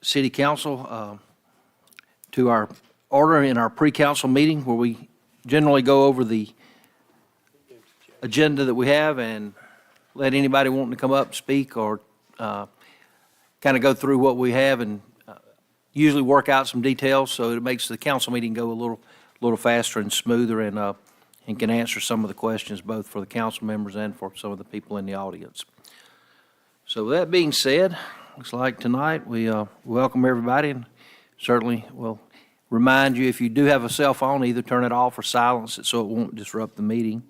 City Council to our order in our pre-council meeting where we generally go over the agenda that we have and let anybody wanting to come up, speak, or kind of go through what we have and usually work out some details so it makes the council meeting go a little faster and smoother and can answer some of the questions both for the council members and for some of the people in the audience. So with that being said, looks like tonight we welcome everybody and certainly will remind you if you do have a cell phone, either turn it off or silence it so it won't disrupt the meeting.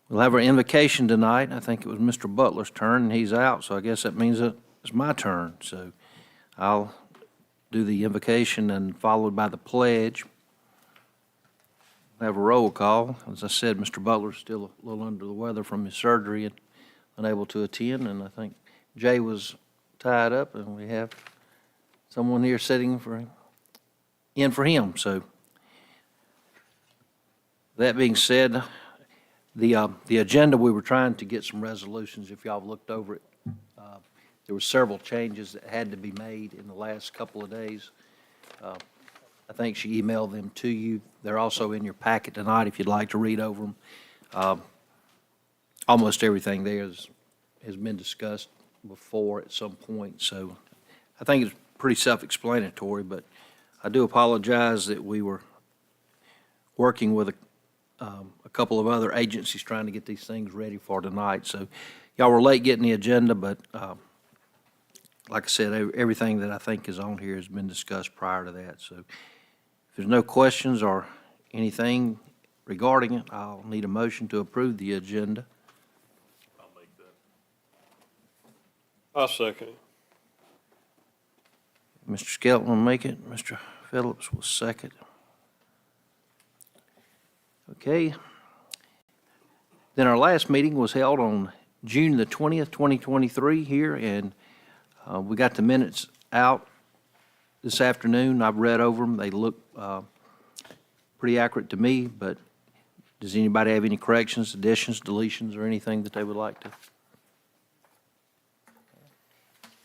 We'll have our invocation tonight. I think it was Mr. Butler's turn and he's out, so I guess that means that it's my turn. So I'll do the invocation and followed by the pledge. We'll have a roll call. As I said, Mr. Butler's still a little under the weather from his surgery and unable to attend, and I think Jay was tied up, and we have someone here sitting in for him. So that being said, the agenda, we were trying to get some resolutions. If y'all have looked over it, there were several changes that had to be made in the last couple of days. I think she emailed them to you. They're also in your packet tonight if you'd like to read over them. Almost everything there has been discussed before at some point, so I think it's pretty self-explanatory, but I do apologize that we were working with a couple of other agencies trying to get these things ready for tonight. So y'all were late getting the agenda, but like I said, everything that I think is on here has been discussed prior to that. So if there's no questions or anything regarding it, I'll need a motion to approve the agenda. I'll make that. I'll second it. Mr. Skelton will make it. Mr. Phillips will second. Okay. Then our last meeting was held on June the 20th, 2023 here, and we got the minutes out this afternoon. I've read over them. They look pretty accurate to me, but does anybody have any corrections, additions, deletions, or anything that they would like to?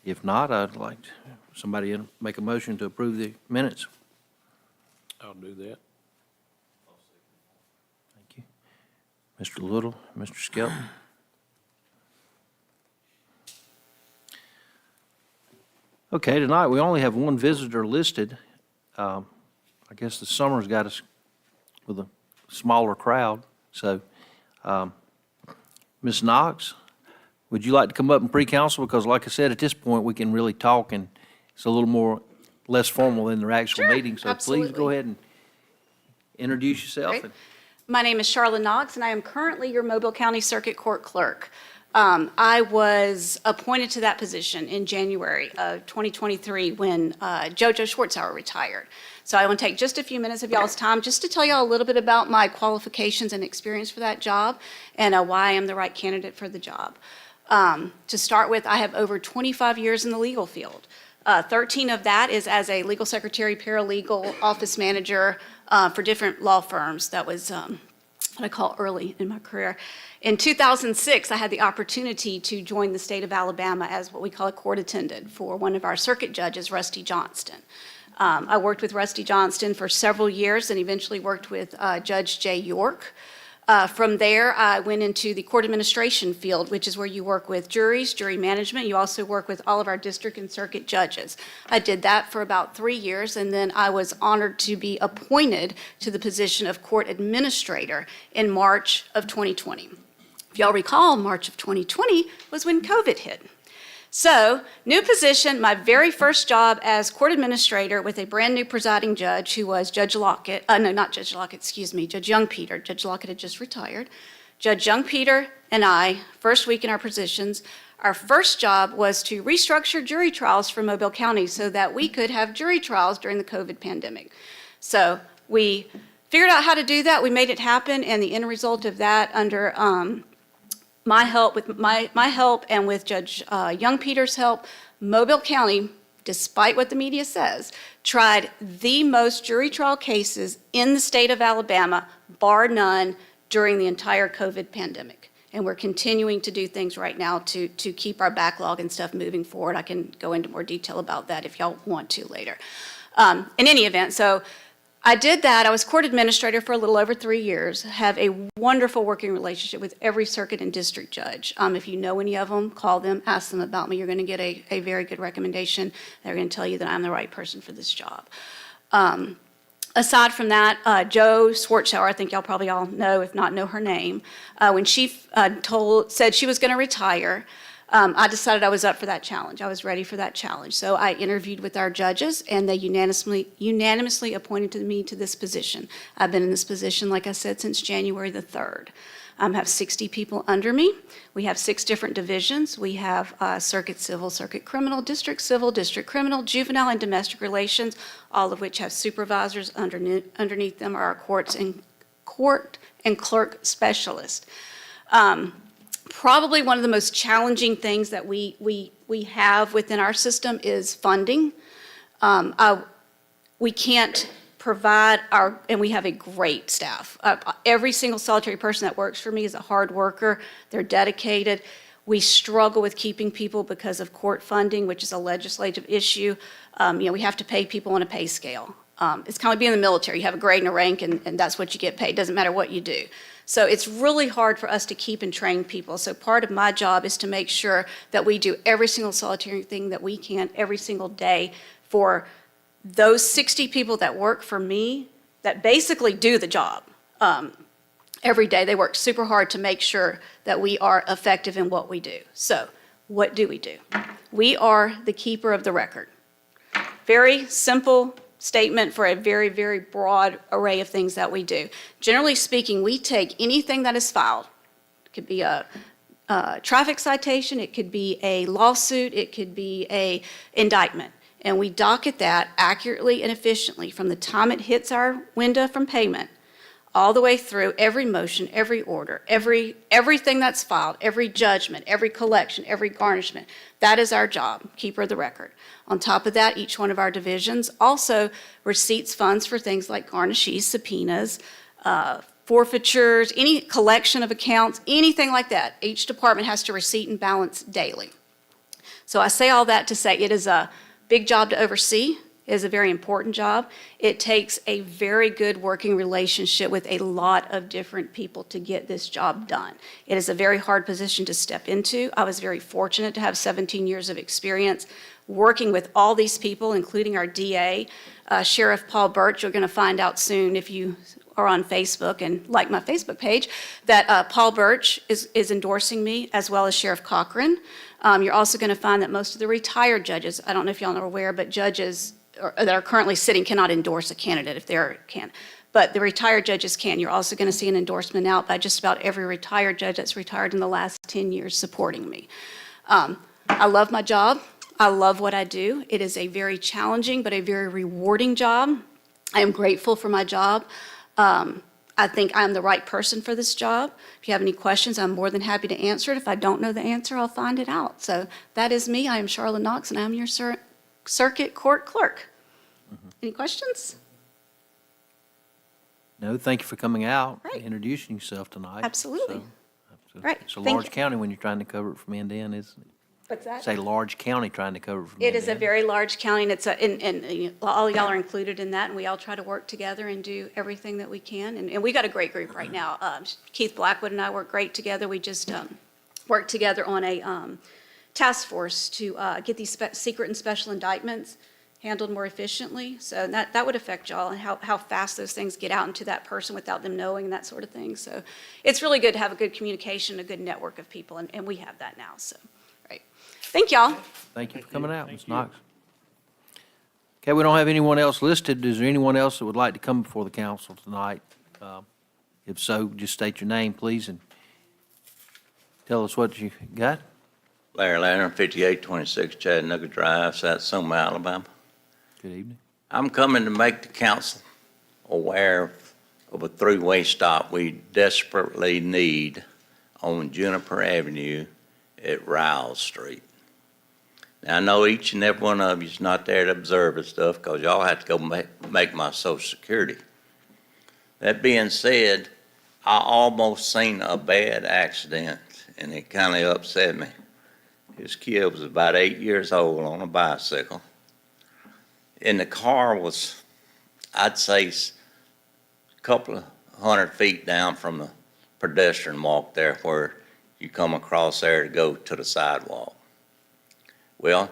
If not, I'd like somebody to make a motion to approve the minutes. I'll do that. Thank you. Mr. Little, Mr. Skelton. Okay, tonight we only have one visitor listed. I guess the summer's got us with a smaller crowd. So, Ms. Knox, would you like to come up and pre-council? Because like I said, at this point, we can really talk and it's a little less formal than the actual meeting. So absolutely. Please go ahead and introduce yourself. Great. My name is Charlotte Knox, and I am currently your Mobile County Circuit Court Clerk. I was appointed to that position in January of 2023 when JoJo Schwartzauer retired. So I want to take just a few minutes of y'all's time just to tell y'all a little bit about my qualifications and experience for that job and why I am the right candidate for the job. To start with, I have over 25 years in the legal field. 13 of that is as a legal secretary, paralegal, office manager for different law firms. That was what I call early in my career. In 2006, I had the opportunity to join the state of Alabama as what we call a court attendant for one of our circuit judges, Rusty Johnston. I worked with Rusty Johnston for several years and eventually worked with Judge Jay York. From there, I went into the court administration field, which is where you work with juries, jury management. You also work with all of our district and circuit judges. I did that for about 3 years, and then I was honored to be appointed to the position of court administrator in March of 2020. If y'all recall, March of 2020 was when COVID hit. So, new position, my very first job as court administrator with a brand new presiding judge who was Judge Lockett, Judge Young Peter. Judge Lockett had just retired. Judge Young Peter and I, first week in our positions, our first job was to restructure jury trials for Mobile County so that we could have jury trials during the COVID pandemic. So we figured out how to do that, we made it happen, and the end result of that under my help and with Judge Young Peter's help, Mobile County, despite what the media says, tried the most jury trial cases in the state of Alabama, bar none, during the entire COVID pandemic. And we're continuing to do things right now to keep our backlog and stuff moving forward. I can go into more detail about that if y'all want to later. In any event, so I did that. I was court administrator for a little over 3 years, have a wonderful working relationship with every circuit and district judge. If you know any of them, call them, ask them about me. You're going to get a very good recommendation. They're going to tell you that I'm the right person for this job. Aside from that, Joe Schwartzauer, I think y'all probably all know, if not know her name, when she said she was going to retire, I decided I was up for that challenge. I was ready for that challenge. So I interviewed with our judges, and they unanimously appointed me to this position. I've been in this position, like I said, since January the 3rd. I have 60 people under me. We have 6 different divisions. We have circuit civil, circuit criminal, district civil, district criminal, juvenile, and domestic relations, all of which have supervisors. Underneath them are our court and clerk specialists. Probably one of the most challenging things that we have within our system is funding. We can't provide and we have a great staff. Every single solitary person that works for me is a hard worker. They're dedicated. We struggle with keeping people because of court funding, which is a legislative issue. We have to pay people on a pay scale. It's kind of like being in the military. You have a grade and a rank, and that's what you get paid. Doesn't matter what you do. So it's really hard for us to keep and train people. So part of my job is to make sure that we do every single solitary thing that we can every single day for those 60 people that work for me that basically do the job. Every day they work super hard to make sure that we are effective in what we do. So what do? We are the keeper of the record. Very simple statement for a very, very broad array of things that we do. Generally speaking, we take anything that is filed. It could be a traffic citation, it could be a lawsuit, it could be an indictment. And we docket that accurately and efficiently from the time it hits our window from payment all the way through every motion, every order, everything that's filed, every judgment, every collection, every garnishment. That is our job, keeper of the record. On top of that, each one of our divisions also receipts funds for things like garnishees, subpoenas, forfeitures, any collection of accounts, anything like that. Each department has to receipt and balance daily. So I say all that to say it is a big job to oversee. It is a very important job. It takes a very good working relationship with a lot of different people to get this job done. It is a very hard position to step into. I was very fortunate to have 17 years of experience working with all these people, including our DA, Sheriff Paul Birch. You're going to find out soon if you are on Facebook and like my Facebook page that Paul Birch is endorsing me, as well as Sheriff Cochran. You're also going to find that most of the retired judges, I don't know if y'all are aware, but judges that are currently sitting cannot endorse a candidate if they can. But the retired judges can. You're also going to see an endorsement out by just about every retired judge that's retired in the last 10 years supporting me. I love my job. I love what I do. It is a very challenging but a very rewarding job. I am grateful for my job. I think I'm the right person for this job. If you have any questions, I'm more than happy to answer it. If I don't know the answer, I'll find it out. So that is me. I am Charlotte Knox, and I'm your circuit court clerk. Any questions? No, thank you for coming out Right. and introducing yourself tonight. Absolutely. Right. It's a Thank large you. county when you're trying to cover it from end to end, isn't it? What's that? It's a large county trying to cover it from It end is to a end. very large county, and all y'all are included in that, and we all try to work together and do everything that we can. And we got a great group right now. Keith Blackwood and I work great together. We just worked together on a task force to get these secret and special indictments handled more efficiently. So that would affect y'all and how fast those things get out into that person without them knowing and that sort of thing. So it's really good to have a good communication, a good network of people, and we have that now. So, right. Thank y'all. Thank you for coming out, Ms. Knox. Okay, we don't have anyone else listed. Is there anyone else that would like to come before the council tonight? If so, just state your name, please, and tell us what you got. Larry Ladner, 5826 Chattanooga Drive, Satsuma, Alabama. Good evening. I'm coming to make the council aware of a three-way stop we desperately need on Juniper Avenue at Riles Street. Now, I know each and every one of you is not there to observe and stuff because y'all have to go make my Social Security. That being said, I almost seen a bad accident, and it kind of upset me. His kid was about 8 years old on a bicycle, and the car was, I'd say, a couple of 100 feet down from the pedestrian walk there where you come across there to go to the sidewalk. Well,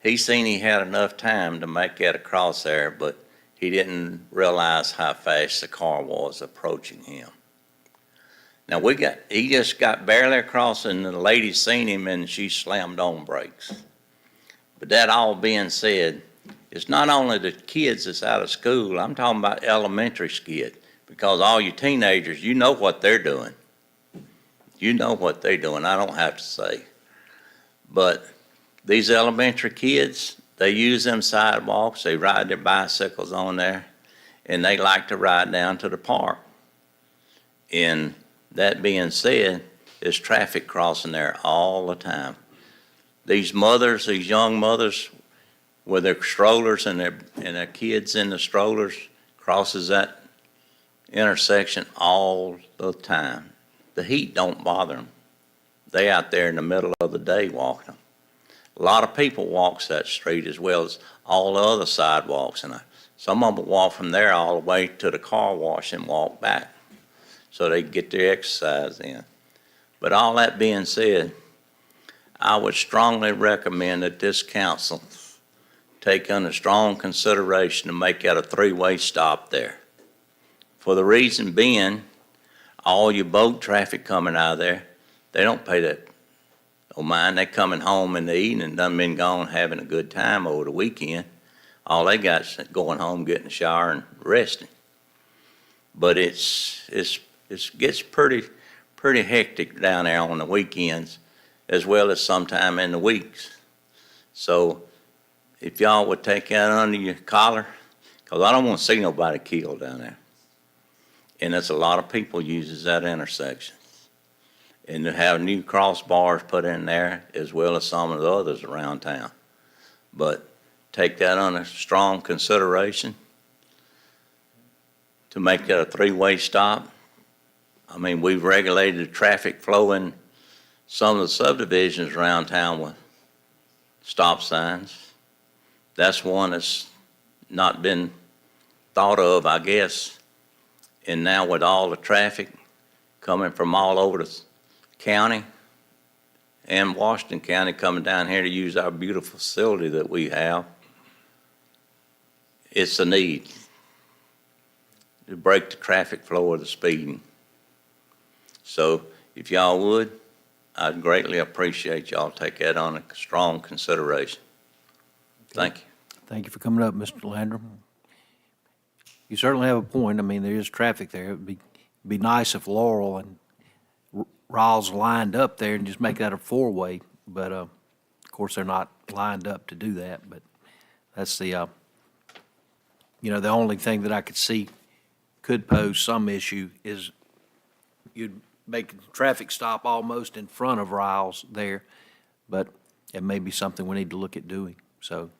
he seen he had enough time to make that across there, but he didn't realize how fast the car was approaching him. Now he just got barely across, and the lady seen him and she slammed on brakes. But that all being said, it's not only the kids that's out of school, I'm talking about elementary kids, because all you teenagers, you know what they're doing. You know what they're doing, I don't have to say. But these elementary kids, they use them sidewalks, they ride their bicycles on there, and they like to ride down to the park. And that being said, there's traffic crossing there all the time. These mothers, these young mothers with their strollers and their kids in the strollers crosses that intersection all the time. The heat don't bother them. They out there in the middle of the day walking. A lot of people walks that street as well as all the other sidewalks, and some of them walk from there all the way to the car wash and walk back so they get their exercise in. But all that being said, I would strongly recommend that this council take under strong consideration to make that a three-way stop there. For the reason being, all your boat traffic coming out of there, they don't pay that no mind. They coming home in the evening, done been gone having a good time over the weekend. All they got is going home, getting a shower and resting. But it gets pretty hectic down there on the weekends as well as sometime in the weeks. So if y'all would take that under your collar, because I don't want to see nobody killed down there. And there's a lot of people uses that intersection. And to have new crossbars put in there as well as some of the others around town. But take that under strong consideration to make that a three-way stop. I mean, we've regulated the traffic flow in some of the subdivisions around town with stop signs. That's one that's not been thought of, I guess. And now with all the traffic coming from all over the county and Washington County coming down here to use our beautiful facility that we have, it's a need to break the traffic flow of the speeding. So if y'all would, I'd greatly appreciate y'all take that on a strong consideration. Thank you. Thank you for coming up, Mr. Landrum. You certainly have a point. I mean, there is traffic there. It'd be nice if Laurel and Riles lined up there and just make that a four-way, but of course they're not lined up to do that. But that's the the only thing that I could see could pose some issue is you'd make the traffic stop almost in front of Riles there, but it may be something we need to look at doing. So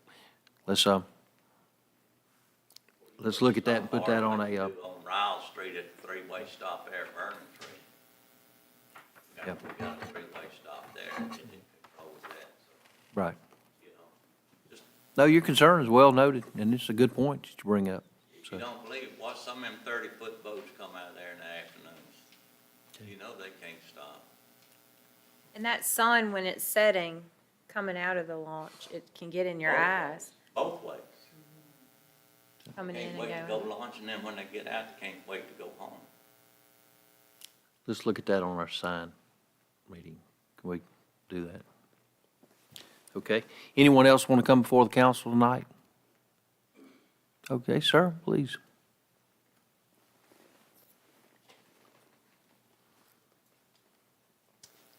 let's look at that and put that on a On Riles Street at the three-way stop there at Vernon Street. Yep. We got a three-way stop there, and it controls that, so, right. you know. Just, No, your concern is well noted, and it's a good point that you bring up. if So you don't believe it, watch some of them 30-foot boats come out of there in the afternoons. You know they can't stop. And that sun, when it's setting, coming out of the launch, it can get in your eyes, Both ways. coming in Can't and wait to go going. launch, and then when they get out, they can't wait to go home. let's look at that on our sign meeting. Can we do that? Okay. Anyone else want to come before the council tonight? Okay, sir, please.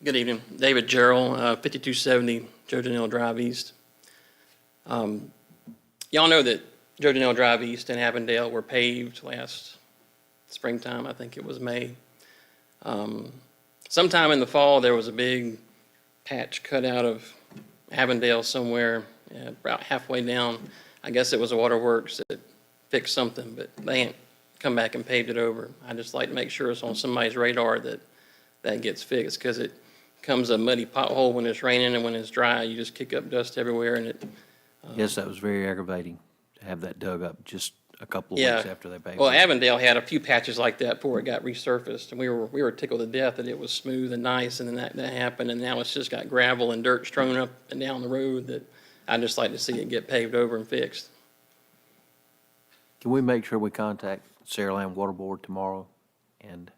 Good evening. David Gerald, 5270 Joe Janelle Drive East. Y'all know that Joe Janelle Drive East and Avondale were paved last springtime. I think it was May. Sometime in the fall, there was a big patch cut out of Avondale somewhere, about halfway down. I guess it was the waterworks that fixed something, but they ain't come back and paved it over. I just like to make sure it's on somebody's radar that that gets fixed, because it comes a muddy pothole when it's raining, and when it's dry, you just kick up dust everywhere, and it, Yes, that was very aggravating to have that dug up just a couple of yeah. weeks after they paved Well, it. Avondale had a few patches like that before it got resurfaced, and we were tickled to death that it was smooth and nice, and then that happened, and now it's just got gravel and dirt strewn up and down the road that I'd just like to see it get paved over and fixed. Can we make sure we contact Saraland Water Board tomorrow and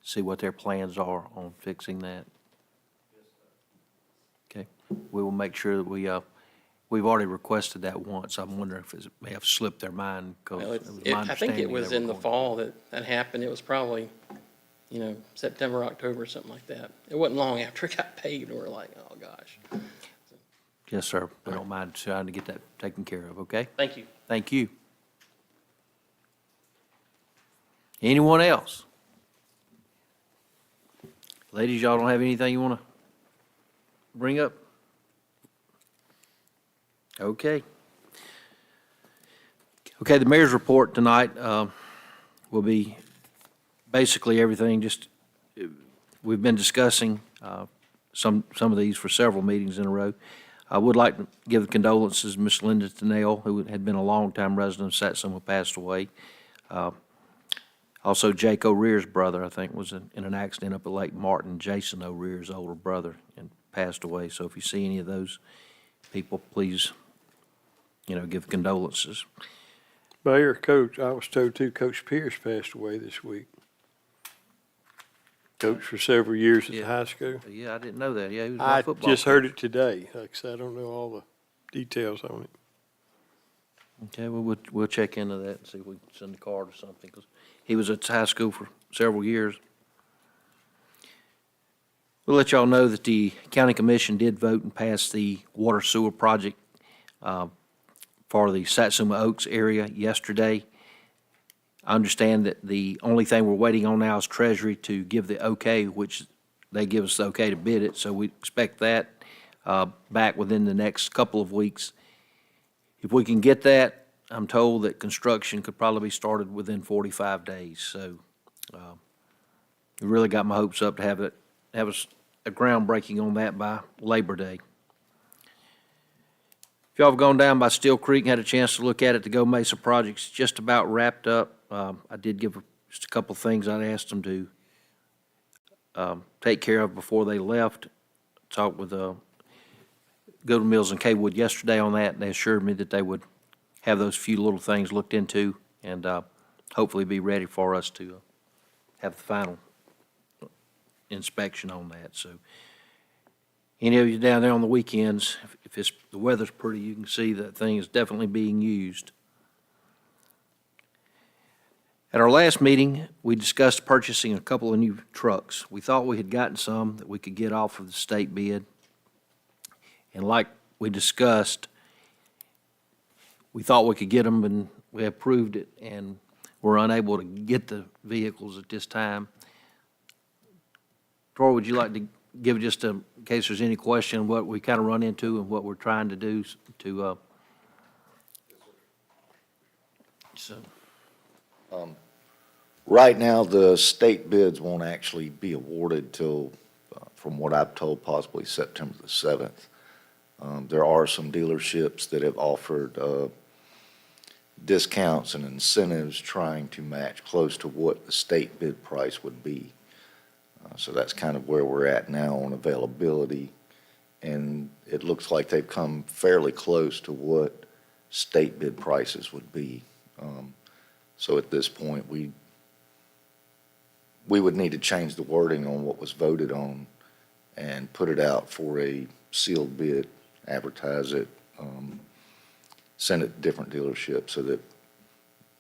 see what their plans are on fixing that? Okay, we will make sure that we've already requested that once. I'm wondering if it may have slipped their mind, because Well, it was my I think understanding it was they were in the going- fall that happened. It was probably, September, October, something like that. It wasn't long after it got paved, and we're like, oh, gosh. Yes, sir. We don't mind trying to get that taken care of, okay? Thank you. Thank you. Anyone else? Ladies, y'all don't have anything you want to bring up? Okay. Okay, the mayor's report tonight will be basically everything, just, we've been discussing some of these for several meetings in a row. I would like to give the condolences to Miss Linda Tennell, who had been a longtime resident of Satsuma, passed away. Also, Jake O'Rear's brother, I think, was in an accident up at Lake Martin. Jason O'Rear's older brother, and passed away. So if you see any of those people, please, give condolences. Mayor, Coach, I was told too, Coach Pierce passed away this week. Coach for several years at the Yeah. high school. Yeah, I didn't know that. Yeah, he was my I football just heard coach. it today. Like I said, I don't know all the details on it. Okay, well, we'll check into that and see if we can send a card or something, because he was at high school for several years. We'll let y'all know that the county commission did vote and pass the water sewer project for the Satsuma Oaks area yesterday. I understand that the only thing we're waiting on now is Treasury to give the okay, which they give us the okay to bid it, so we expect that back within the next couple of weeks. If we can get that, I'm told that construction could probably be started within 45 days, so we really got my hopes up to have a groundbreaking on that by Labor Day. If y'all have gone down by Steel Creek and had a chance to look at it, the Go Mesa project's just about wrapped up. I did give just a couple things I'd asked them to take care of before they left. Talked with Golden Mills and Kaywood yesterday on that, and they assured me that they would have those few little things looked into and hopefully be ready for us to have the final inspection on that. So any of you down there on the weekends, if the weather's pretty, you can see that thing is definitely being used. At our last meeting, we discussed purchasing a couple of new trucks. We thought we had gotten some that we could get off of the state bid. And like we discussed, we thought we could get them, and we approved it, and we're unable to get the vehicles at this time. Troy, would you like to give just in case there's any question, what we kind of run into and what we're trying to do to, so, Right now, the state bids won't actually be awarded till, from what I've told, possibly September the 7th. There are some dealerships that have offered discounts and incentives trying to match close to what the state bid price would be. So that's kind of where we're at now on availability. And it looks like they've come fairly close to what state bid prices would be. So at this point, we would need to change the wording on what was voted on and put it out for a sealed bid, advertise it, send it to different dealerships so that,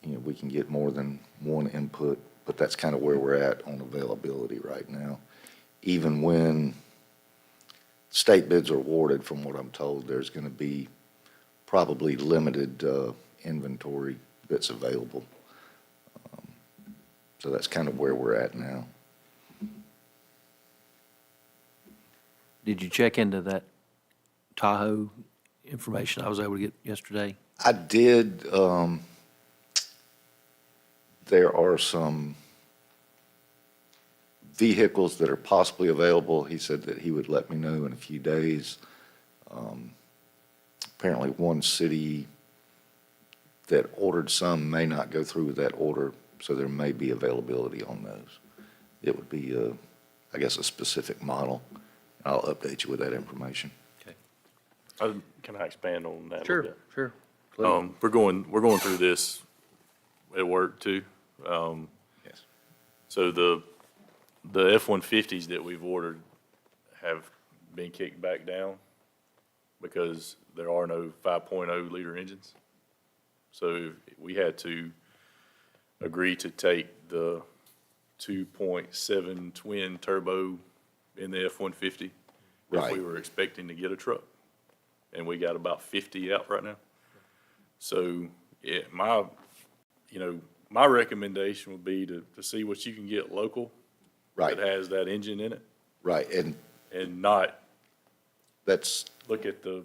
we can get more than one input. But that's kind of where we're at on availability right now. Even when state bids are awarded, from what I'm told, there's going to be probably limited inventory that's available. So that's kind of where we're at now. did you check into that Tahoe information I was able to get yesterday? I did, there are some vehicles that are possibly available. He said that he would let me know in a few days. Apparently, one city that ordered some may not go through with that order, so there may be availability on those. It would be, I guess, a specific model. I'll update you with that information. Can I expand on that a Sure, little bit? sure. We're going through this at work too. Yes. So the F-150s that we've ordered have been kicked back down because there are no 5.0 liter engines. So we had to agree to take the 2.7 twin turbo in the F-150 if Right. we were expecting to get a truck. And we got about 50 out right now. So, my recommendation would be to see what you can get local Right, that has that engine in it right. And and not that's look at the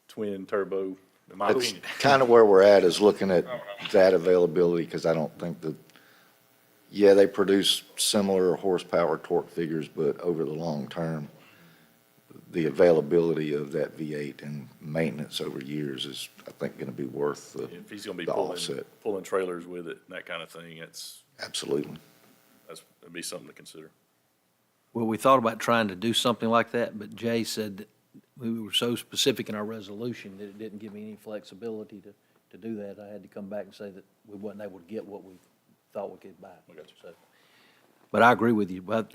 twin turbo, in my That's opinion. kind of where we're at, is looking at that availability, because I don't think that, yeah, they produce similar horsepower torque figures, but over the long term, the availability of that V8 and maintenance over years is, I think, going to be worth If he's gonna be the offset. pulling trailers with it and that kind of thing, Absolutely. that'd be something to consider. Well, we thought about trying to do something like that, but Jay said that we were so specific in our resolution that it didn't give me any flexibility to do that. I had to come back and say that we wasn't able to get what we thought we could buy. I got you. So, but I agree with you, but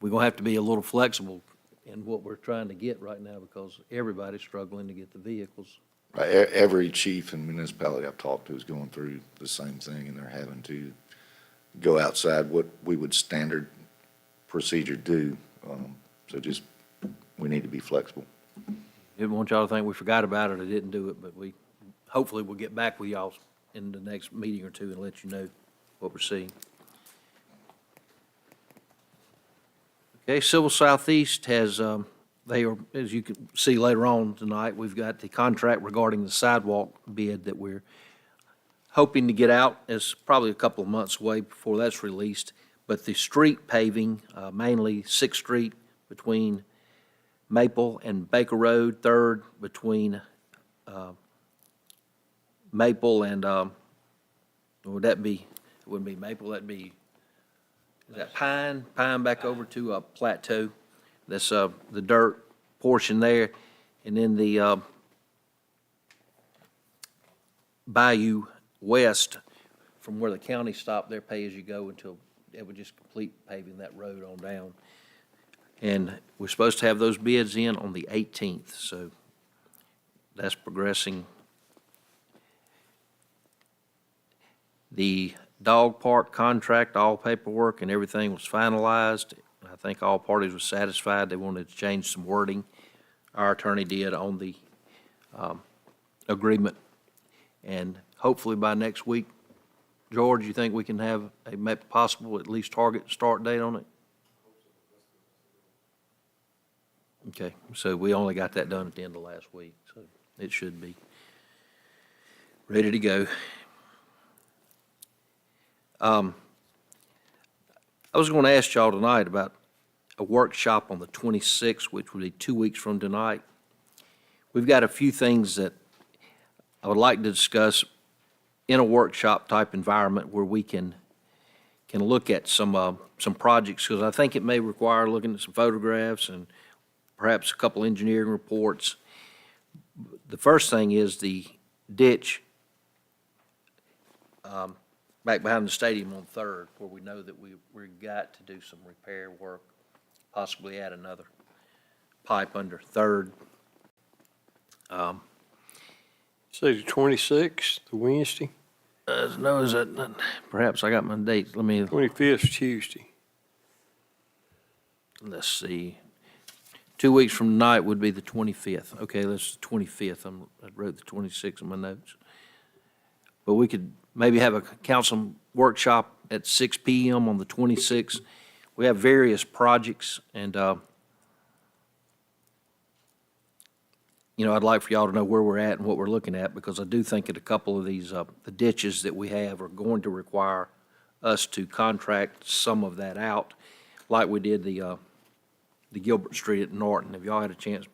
we're gonna have to be a little flexible in what we're trying to get right now, because everybody's struggling to get the vehicles. Right, every chief and municipality I've talked to is going through the same thing, and they're having to go outside what we would standard procedure do. So just, we need to be flexible. Didn't want y'all to think we forgot about it or didn't do it, but hopefully we'll get back with y'all in the next meeting or two and let you know what we're seeing. Okay, Civil Southeast has, they are, as you can see later on tonight, we've got the contract regarding the sidewalk bid that we're hoping to get out. It's probably a couple of months away before that's released. But the street paving, mainly Sixth Street between Maple and Baker Road, Third between Maple and, would that be, it wouldn't be Maple, that'd be, is that Pine back over to Plateau? That's the dirt portion there. And then the Bayou West, from where the county stopped there, pay as you go until it would just complete paving that road on down. And we're supposed to have those bids in on the 18th, so that's progressing. The dog park contract, all paperwork and everything was finalized. I think all parties were satisfied. They wanted to change some wording. Our attorney did on the agreement. And hopefully by next week, George, you think we can have a possible at least target start date on it? Okay, so we only got that done at the end of last week, so it should be ready to go. I was going to ask y'all tonight about a workshop on the 26th, which would be 2 weeks from tonight. We've got a few things that I would like to discuss in a workshop type environment where we can look at some projects, because I think it may require looking at some photographs and perhaps a couple engineering reports. The first thing is the ditch back behind the stadium on Third, where we know that we've got to do some repair work, possibly add another pipe under Third. Say the 26th, the Wednesday, No, is that, perhaps I got my dates, 25th, Tuesday. let's see. 2 weeks from tonight would be the 25th. Okay, that's the 25th. I wrote the 26th in my notes. But we could maybe have a council workshop at 6 PM on the 26th. We have various projects, and I'd like for y'all to know where we're at and what we're looking at, because I do think that a couple of these, the ditches that we have are going to require us to contract some of that out, like we did the Gilbert Street at Norton. Have y'all had a chance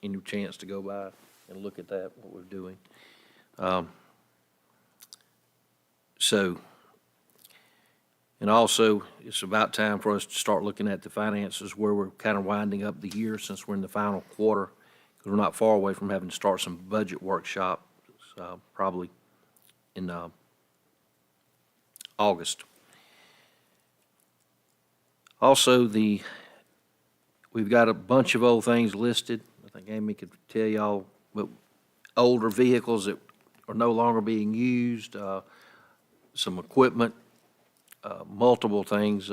any chance to go by and look at that, what we're doing? And also, it's about time for us to start looking at the finances, where we're kind of winding up the year since we're in the final quarter, because we're not far away from having to start some budget workshops, probably in August. Also, we've got a bunch of old things listed. I think Amy could tell y'all, but older vehicles that are no longer being used, some equipment, multiple things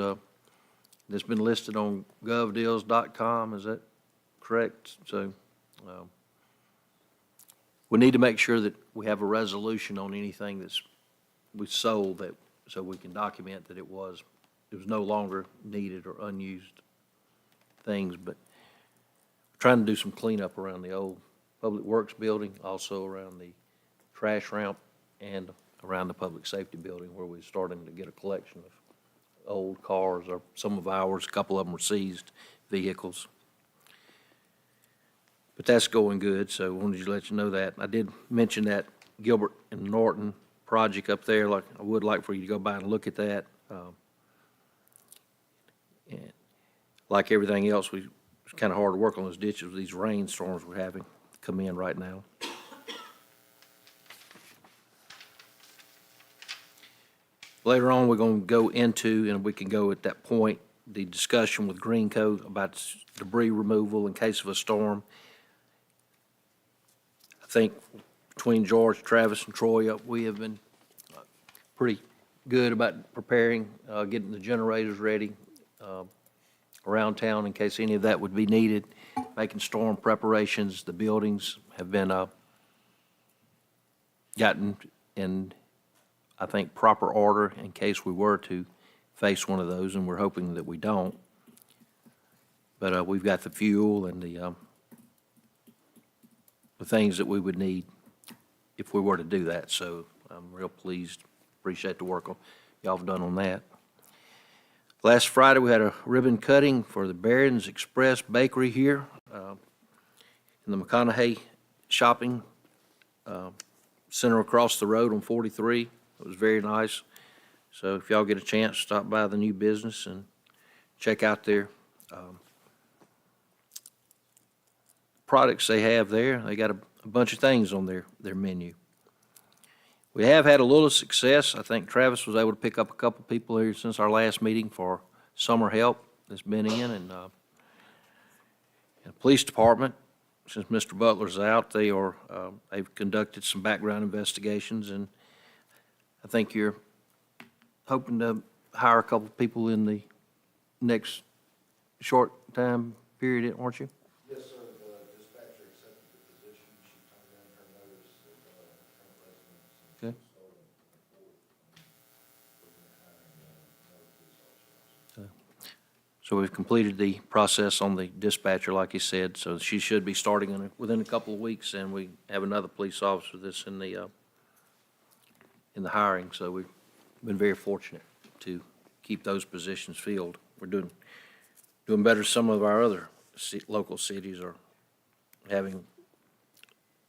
that's been listed on govdeals.com. Is that correct? So we need to make sure that we have a resolution on anything we sold, so we can document that it was no longer needed or unused things. But we're trying to do some cleanup around the old Public Works building, also around the trash ramp, and around the Public Safety building, where we're starting to get a collection of old cars, or some of ours, a couple of them were seized vehicles. But that's going good, so I wanted to let you know that. I did mention that Gilbert and Norton project up there. Like, I would like for you to go by and look at that. And like everything else, it's kind of hard to work on those ditches with these rainstorms we're having come in right now. Later on, we're going to go into, and we can go at that point, the discussion with Green Co. about debris removal in case of a storm. I think between George, Travis, and Troy, we have been pretty good about preparing, getting the generators ready around town in case any of that would be needed, making storm preparations. The buildings have been gotten in, I think, proper order in case we were to face one of those, and we're hoping that we don't. But we've got the fuel and the things that we would need if we were to do that. So I'm real pleased, appreciate the work y'all have done on that. Last Friday, we had a ribbon cutting for the Barron's Express Bakery here in the McConaughey Shopping Center across the road on 43. It was very nice. So if y'all get a chance, stop by the new business and check out their products they have there. They got a bunch of things on their menu. We have had a little success. I think Travis was able to pick up a couple people here since our last meeting for summer help that's been in, and the police department, since Mr. Butler's out, they've conducted some background investigations, and I think you're hoping to hire a couple people in the next short time period, aren't you? Yes, sir. The dispatcher accepted the position. She turned in her notice of current residence. Okay. So we've completed the process on the dispatcher, like you said, so she should be starting within a couple of weeks, and we have another police officer that's in the hiring, so we've been very fortunate to keep those positions filled. We're doing better than some of our other local cities are having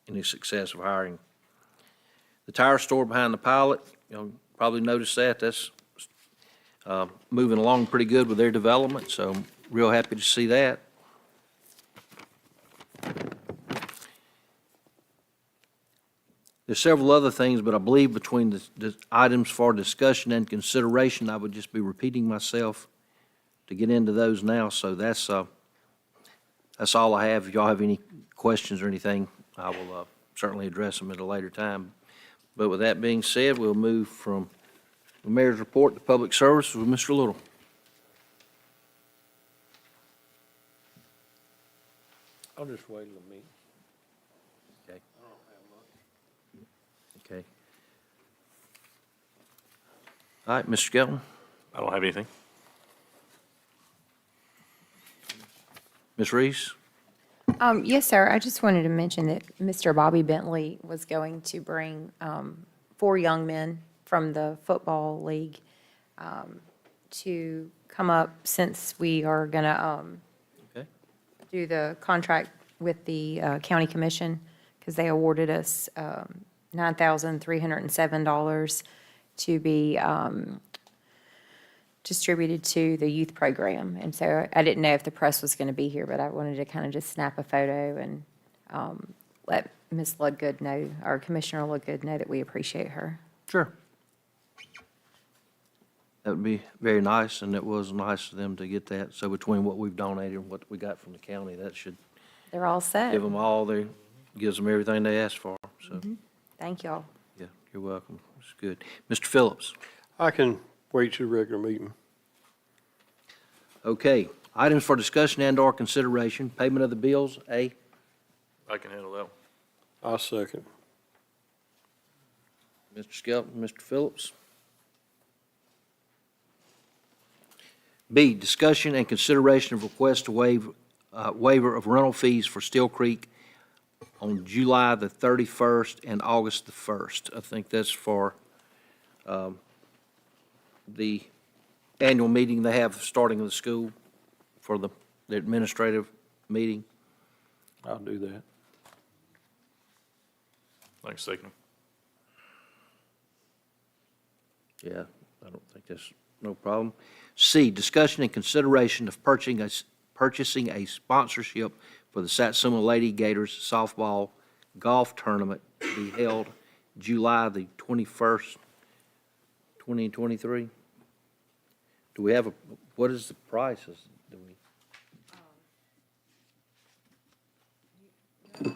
any success of hiring. The tire store behind the Pilot, probably noticed that's moving along pretty good with their development, so I'm real happy to see that. There's several other things, but I believe between the items for discussion and consideration, I would just be repeating myself to get into those now. So that's all I have. If y'all have any questions or anything, I will certainly address them at a later time. But with that being said, we'll move from the mayor's report to public service with Mr. Little. I'll just wait a minute. Okay. Okay. All right, Mr. Skelton. I don't have anything. Ms. Reese? I Yes, sir. I just wanted to mention that Mr. Bobby Bentley was going to bring 4 young men from the football league to come up, since we are going to Okay. do the contract with the county commission, because they awarded us $9,307 to be distributed to the youth program. And so I didn't know if the press was going to be here, but I wanted to kind of just snap a photo and let Ms. Ludgood know, our Commissioner Ludgood know that we appreciate her. Sure. That would be very nice, and it was nice of them to get that. So between what we've donated and what we got from the county, that should They're all set. give them all gives them everything they asked for. So, Thank y'all. yeah, you're welcome. It's good. Mr. Phillips. I can wait to the regular meeting. Okay, items for discussion and/or consideration, payment of the bills, A. I can handle that one. I'll second. Mr. Skelton, Mr. Phillips. B, discussion and consideration of request to waive, waiver of rental fees for Steel Creek on July the 31st and August the 1st. I think that's for the annual meeting they have starting of the school for the administrative meeting. I'll do that. I can second. Yeah, I don't think that's no problem. C, discussion and consideration of purchasing a sponsorship for the Satsuma Lady Gators softball golf tournament to be held July the 21st, 2023. Do we have what is the prices? Do we?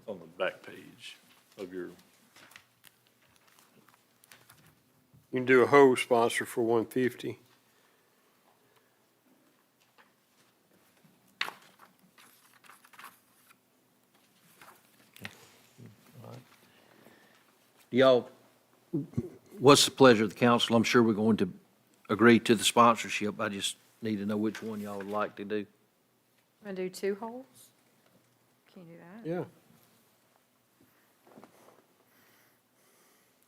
On the back page of your, You can do a hose sponsor for $150. Y'all, what's the pleasure of the council? I'm sure we're going to agree to the sponsorship. I just need to know which one y'all would like to do. Want to do 2 holes? Can you do that? Yeah.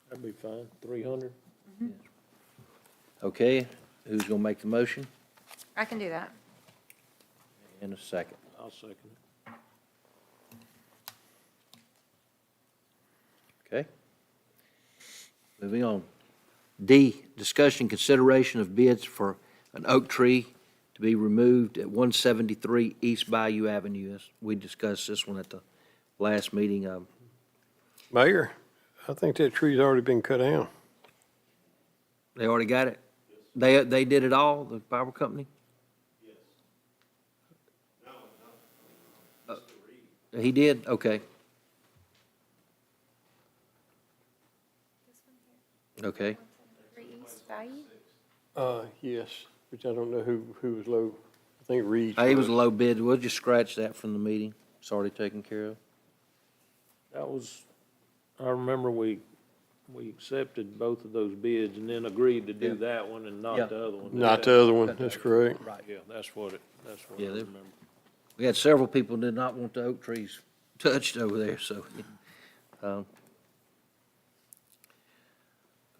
That'd be fine, 300. Okay, who's going to make the motion? I can do that. In a second. I'll second it. Okay. Moving on. D, discussion consideration of bids for an oak tree to be removed at 173 East Bayou Avenue. We discussed this one at the last meeting. Mayor, I think that tree's already been cut down. They already got it? They did it all, the power company? Yes. He did? Okay. Okay. 3 East Bayou? Yes, which I don't know who was low. I think Reed. He was a low bid. We'll just scratch that from the meeting. It's already taken care of. That was, I remember we accepted both of those bids and then agreed to Yeah. do that one and Yeah. not the other one. Not the other one, that's correct. Right. Yeah, that's what I Yeah, they- remember. We had several people that did not want the oak trees touched over there, so.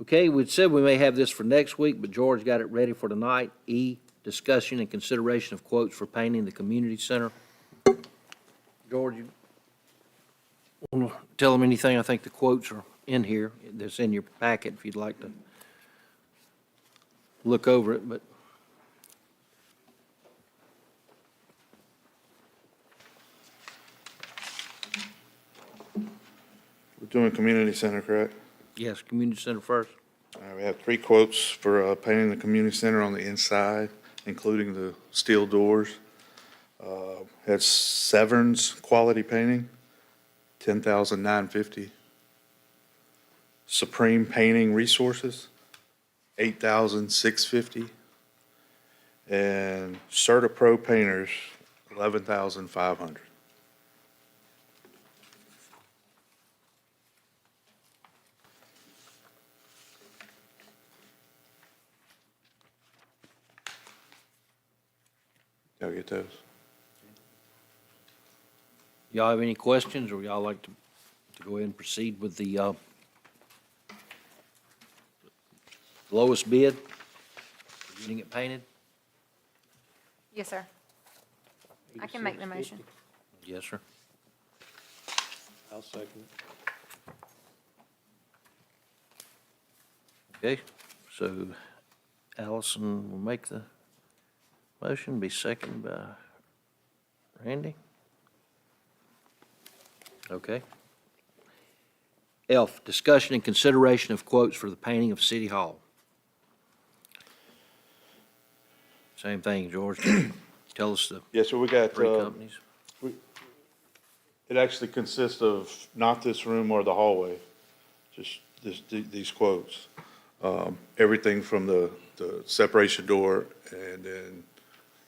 Okay, we'd said we may have this for next week, but George got it ready for tonight. E, discussion and consideration of quotes for painting the community center. George, you want to tell them anything? I think the quotes are in here. That's in your packet if you'd like to look over it, but. We're doing community center, correct? Yes, community center first. We have 3 quotes for painting the community center on the inside, including the steel doors. Has Severn's Quality Painting, $10,950. Supreme Painting Resources, $8,650. And CertaPro Painters, $11,500. Y'all get those? Y'all have any questions, or y'all like to go ahead and proceed with the lowest bid, getting it painted? Yes, sir. I can make the motion. Yes, sir. I'll second it. Okay, so Allison will make the motion, be seconded by Randy. Okay. F, discussion and consideration of quotes for the painting of City Hall. Same thing, George. Tell us the Yes, sir, we got, three companies. it actually consists of not this room or the hallway, just these quotes. Everything from the separation door and then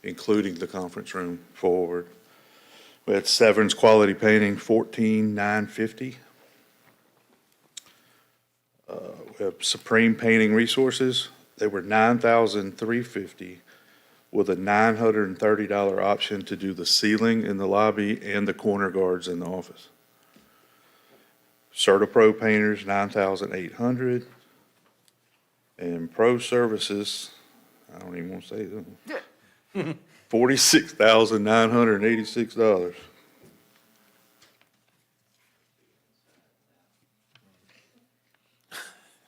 including the conference room forward. We had Severn's Quality Painting, $14,950. We have Supreme Painting Resources, they were $9,350 with a $930 option to do the ceiling in the lobby and the corner guards in the office. CertaPro Painters, $9,800. And Pro Services, I don't even want to say that, $46,986.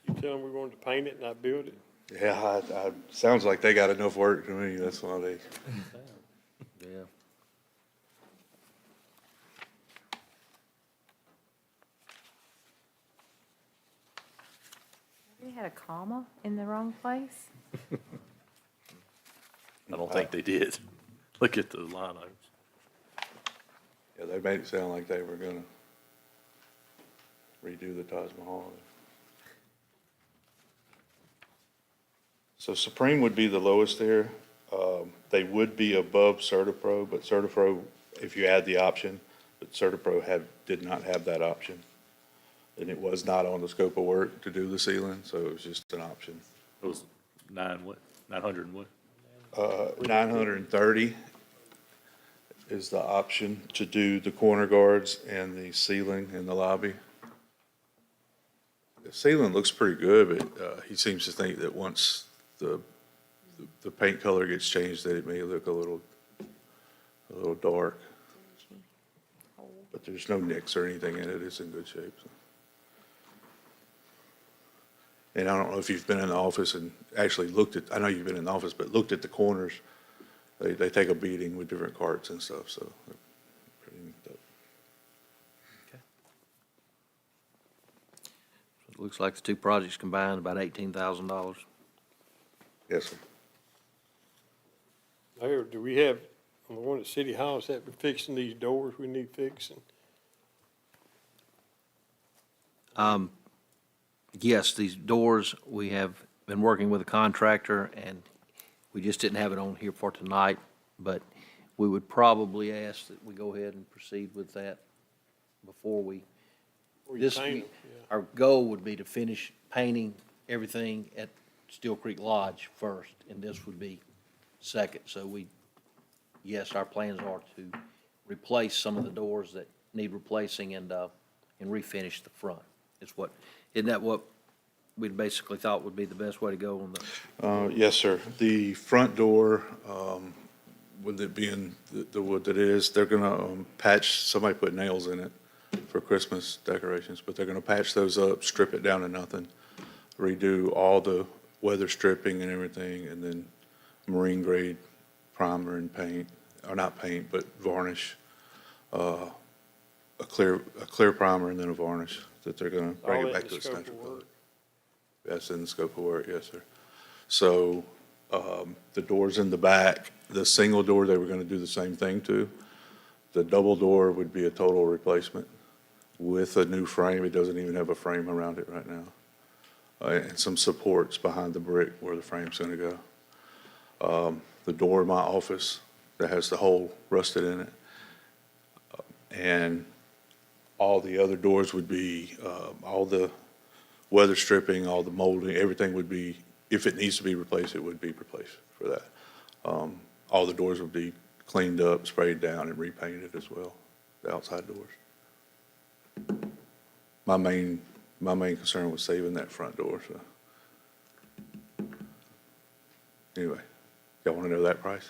You tell them we're going to paint it and not build it? Yeah, sounds like they got enough work to me, that's why they. Yeah. We had a comma in the wrong place? I don't think they did. Look at the line items. Yeah, they made it sound like they were gonna redo the Taj Mahal. So Supreme would be the lowest there. They would be above CertaPro, but CertaPro, if you add the option, but CertaPro did not have that option. And it was not on the scope of work to do the ceiling, so it was just an option. It was 900 and what? 930 is the option to do the corner guards and the ceiling in the lobby. The ceiling looks pretty good, but he seems to think that once the paint color gets changed, that it may look a little dark. But there's no nicks or anything in it. It's in good shape. So. And I don't know if you've been in the office and actually I know you've been in the office, but looked at the corners. They take a beating with different carts and stuff, so. They're pretty neat. It looks like the two projects combined about $18,000. Yes, sir. Mayor, do we have, on the one at City Hall, is that we're fixing these doors we need fixing? Yes, these doors, we have been working with a contractor, and we just didn't have it on here for tonight, but we would probably ask that we go ahead and proceed with that before we, Or you this, paint 'em? Yeah. our goal would be to finish painting everything at Steel Creek Lodge first, and this would be second. So yes, our plans are to replace some of the doors that need replacing and refinish the front. Isn't that what we basically thought would be the best way to go on the? Yes, sir. The front door, with it being the wood that it is, they're gonna patch, somebody put nails in it for Christmas decorations, but they're gonna patch those up, strip it down to nothing, redo all the weather stripping and everything, and then marine grade primer and paint, or not paint, but varnish. A clear primer and then a varnish that they're gonna bring All it that back in to the its scope natural of color. work? That's in the scope of work, yes, sir. So, the doors in the back, the single door, they were gonna do the same thing to. The double door would be a total replacement with a new frame. It doesn't even have a frame around it right now. And some supports behind the brick where the frame's gonna go. The door in my office that has the hole rusted in it. And all the other doors would be, all the weather stripping, all the molding, everything would be, if it needs to be replaced, it would be replaced for that. All the doors would be cleaned up, sprayed down, and repainted as well. the outside doors. My main concern was saving that front door, so. Anyway, y'all want to know that price?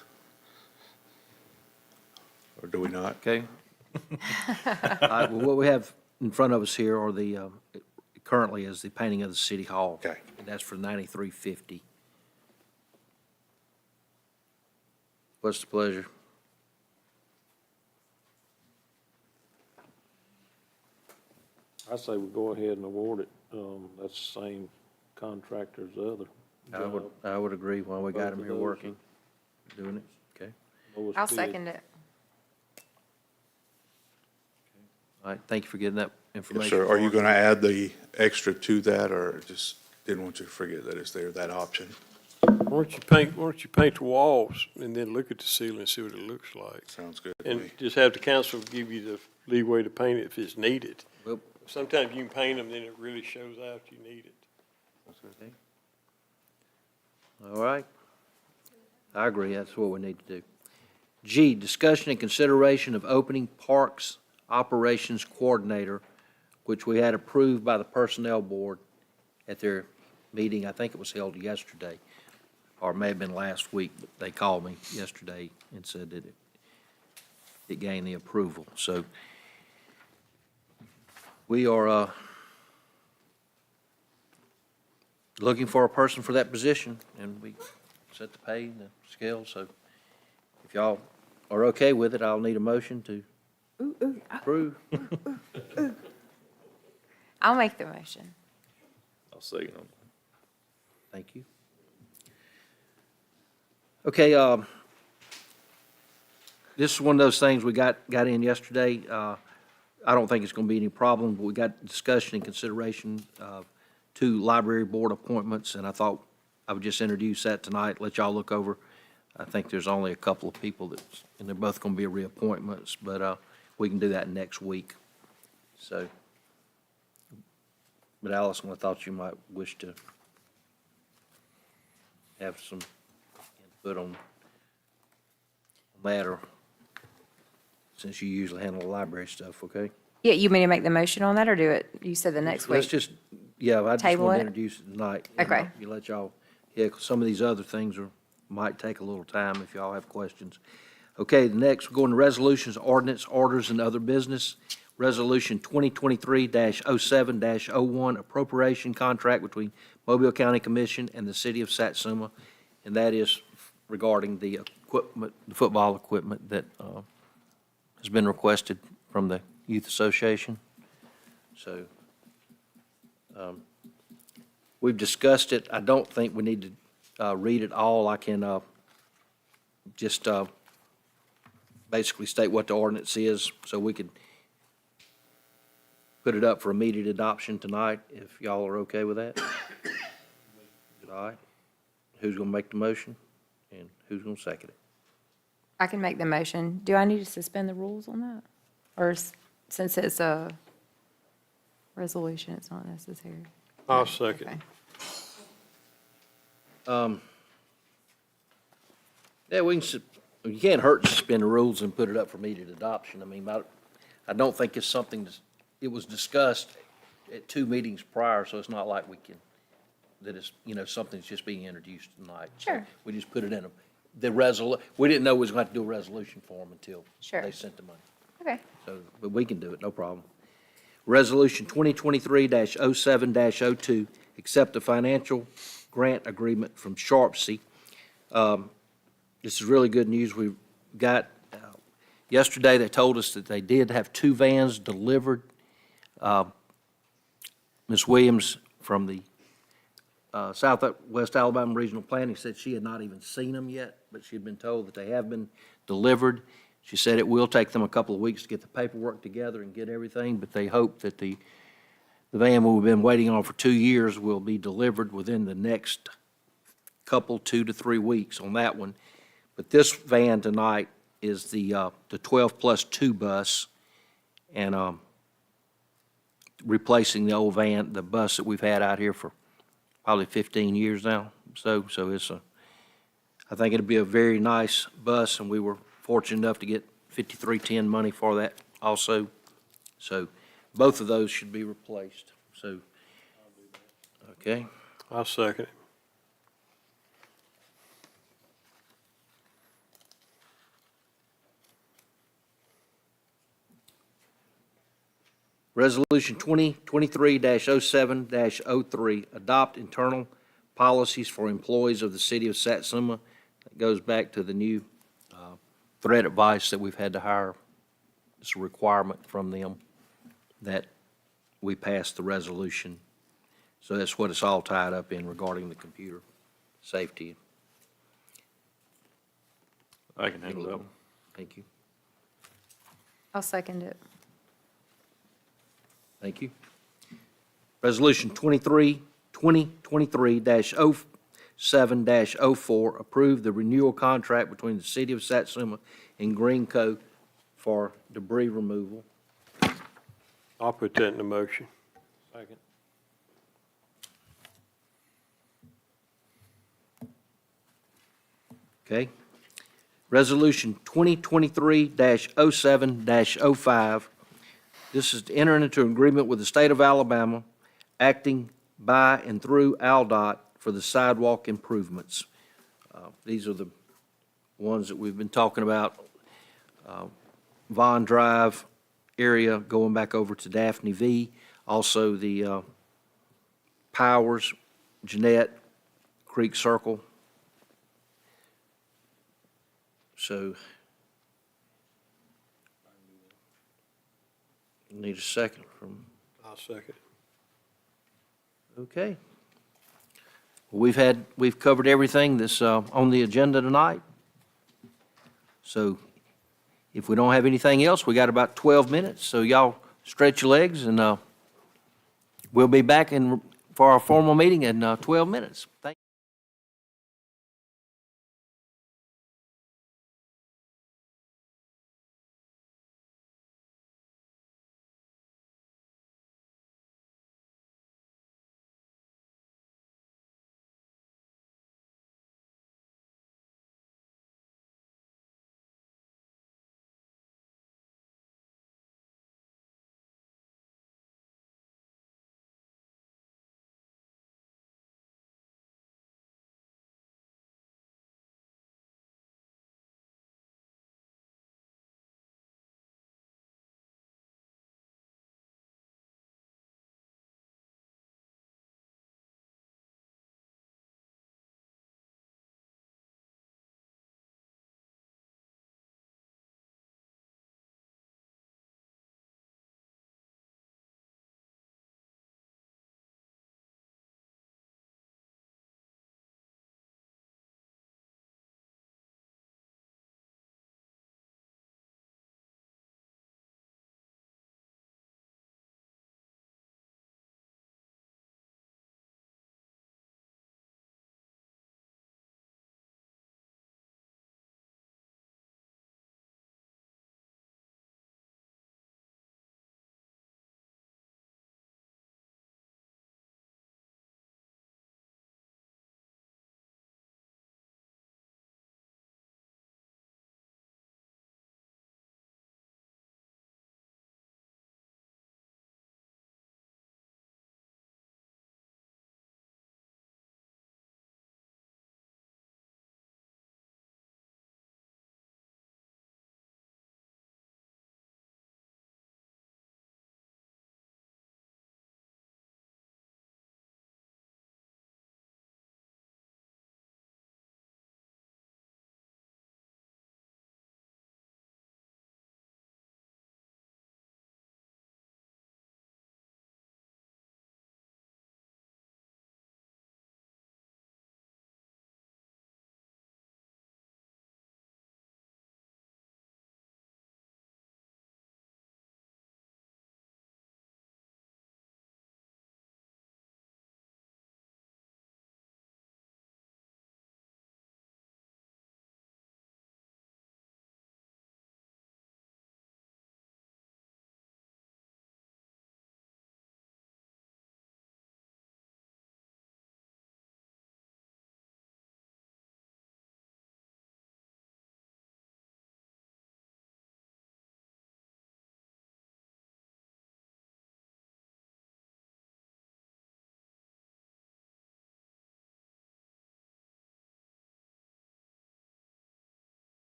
Or do we not? Okay. All right, well, what we have in front of us here are currently is the painting of the city hall. Okay. And that's for $93.50. What's the pleasure? I say we go ahead and award it. That's the same contractor as the other job. I would agree, while we got Both him of here those working, doing it, okay. Lowest I'll bid. second it. All right, thank you for getting that Yes, information. sir. Are you for us. going to add the extra to that, or just didn't want you to forget that it's there, that option? Why don't you paint the walls and then look at the ceiling and see what it looks like? Sounds good to And me. just have the council give you the leeway to paint it if it's needed. Well, Sometimes you can paint them, then it really shows out you need it. all right. I agree, that's what we need to do. G, discussion and consideration of opening Parks Operations Coordinator, which we had approved by the Personnel Board at their meeting, I think it was held yesterday, or it may have been last week, but they called me yesterday and said that it gained the approval. So we are looking for a person for that position, and we set the pay and the scale, so if y'all are okay with it, I'll need a motion to approve. I'll make the motion. I'll second them. Thank you. Okay, this is one of those things we got in yesterday. I don't think it's going to be any problem, but we got discussion and consideration of 2 library board appointments, and I thought I would just introduce that tonight, let y'all look over. I think there's only a couple of people and they're both going to be reappointments, but we can do that next week. So, but Allison, I thought you might wish to have some input on that, or since you usually handle the library stuff, okay? Yeah, you mean to make the motion on that, or do it, you said the next Let's week? just, yeah, I just Table want to it? introduce it tonight. Okay. You let y'all, yeah, 'cause some of these other things might take a little time if y'all have questions. Okay, the next, we're going to resolutions, ordinance, orders, and other business. Resolution 2023-07-01, appropriation contract between Mobile County Commission and the City of Satsuma, and that is regarding the equipment, the football equipment that has been requested from the Youth Association. So we've discussed it. I don't think we need to read it all. I can just basically state what the ordinance is, so we could put it up for immediate adoption tonight, if y'all are okay with that. All right. Who's going to make the motion, and who's going to second it? I can make the motion. Do I need to suspend the rules on that? Or since it's a resolution, it's not necessary? I'll Okay. second. Yeah, you can't hurt to suspend the rules and put it up for immediate adoption. I mean, I don't think it's something it was discussed at 2 meetings prior, so it's not like we can, that it's, something's just being introduced tonight. So Sure. we just put it in we didn't know we was going to have to do a resolution for them until Sure. they sent the money. Okay. So, but we can do it, no problem. Resolution 2023-07-02, accept a financial grant agreement from Sharpsy. This is really good news. We got, yesterday they told us that they did have 2 vans delivered. Ms. Williams from the Southwest Alabama Regional Planning said she had not even seen them yet, but she had been told that they have been delivered. She said it will take them a couple of weeks to get the paperwork together and get everything, but they hope that the van we've been waiting on for 2 years will be delivered within the next couple, 2 to 3 weeks on that one. But this van tonight is the 12+2 bus, and replacing the old van, the bus that we've had out here for probably 15 years now. So it's I think it'll be a very nice bus, and we were fortunate enough to get 5310 money for that also. So both of those should be replaced. So, okay. I'll second it. Resolution 2023-07-03, adopt internal policies for employees of the city of Satsuma. That goes back to the new threat advice that we've had to hire. It's a requirement from them that we pass the resolution. So that's what it's all tied up in regarding the computer safety. I can handle that one. Thank you. I'll second it. Thank you. Resolution 2023-07-04, approve the renewal contract between the City of Satsuma and Greenco for debris removal. I'll put that in the motion. Second. Okay. Resolution 2023-07-05. This is to enter into an agreement with the state of Alabama, acting by and through ALDOT for the sidewalk improvements. These are the ones that we've been talking about. Vaughn Drive area going back over to Daphne V. Also the Powers, Jeanette, Creek Circle. So, need a second from, I'll second it. okay. We've covered everything that's on the agenda tonight. So if we don't have anything else, we got about 12 minutes, so y'all stretch your legs, and we'll be back for our formal meeting in 12 minutes. Thank you.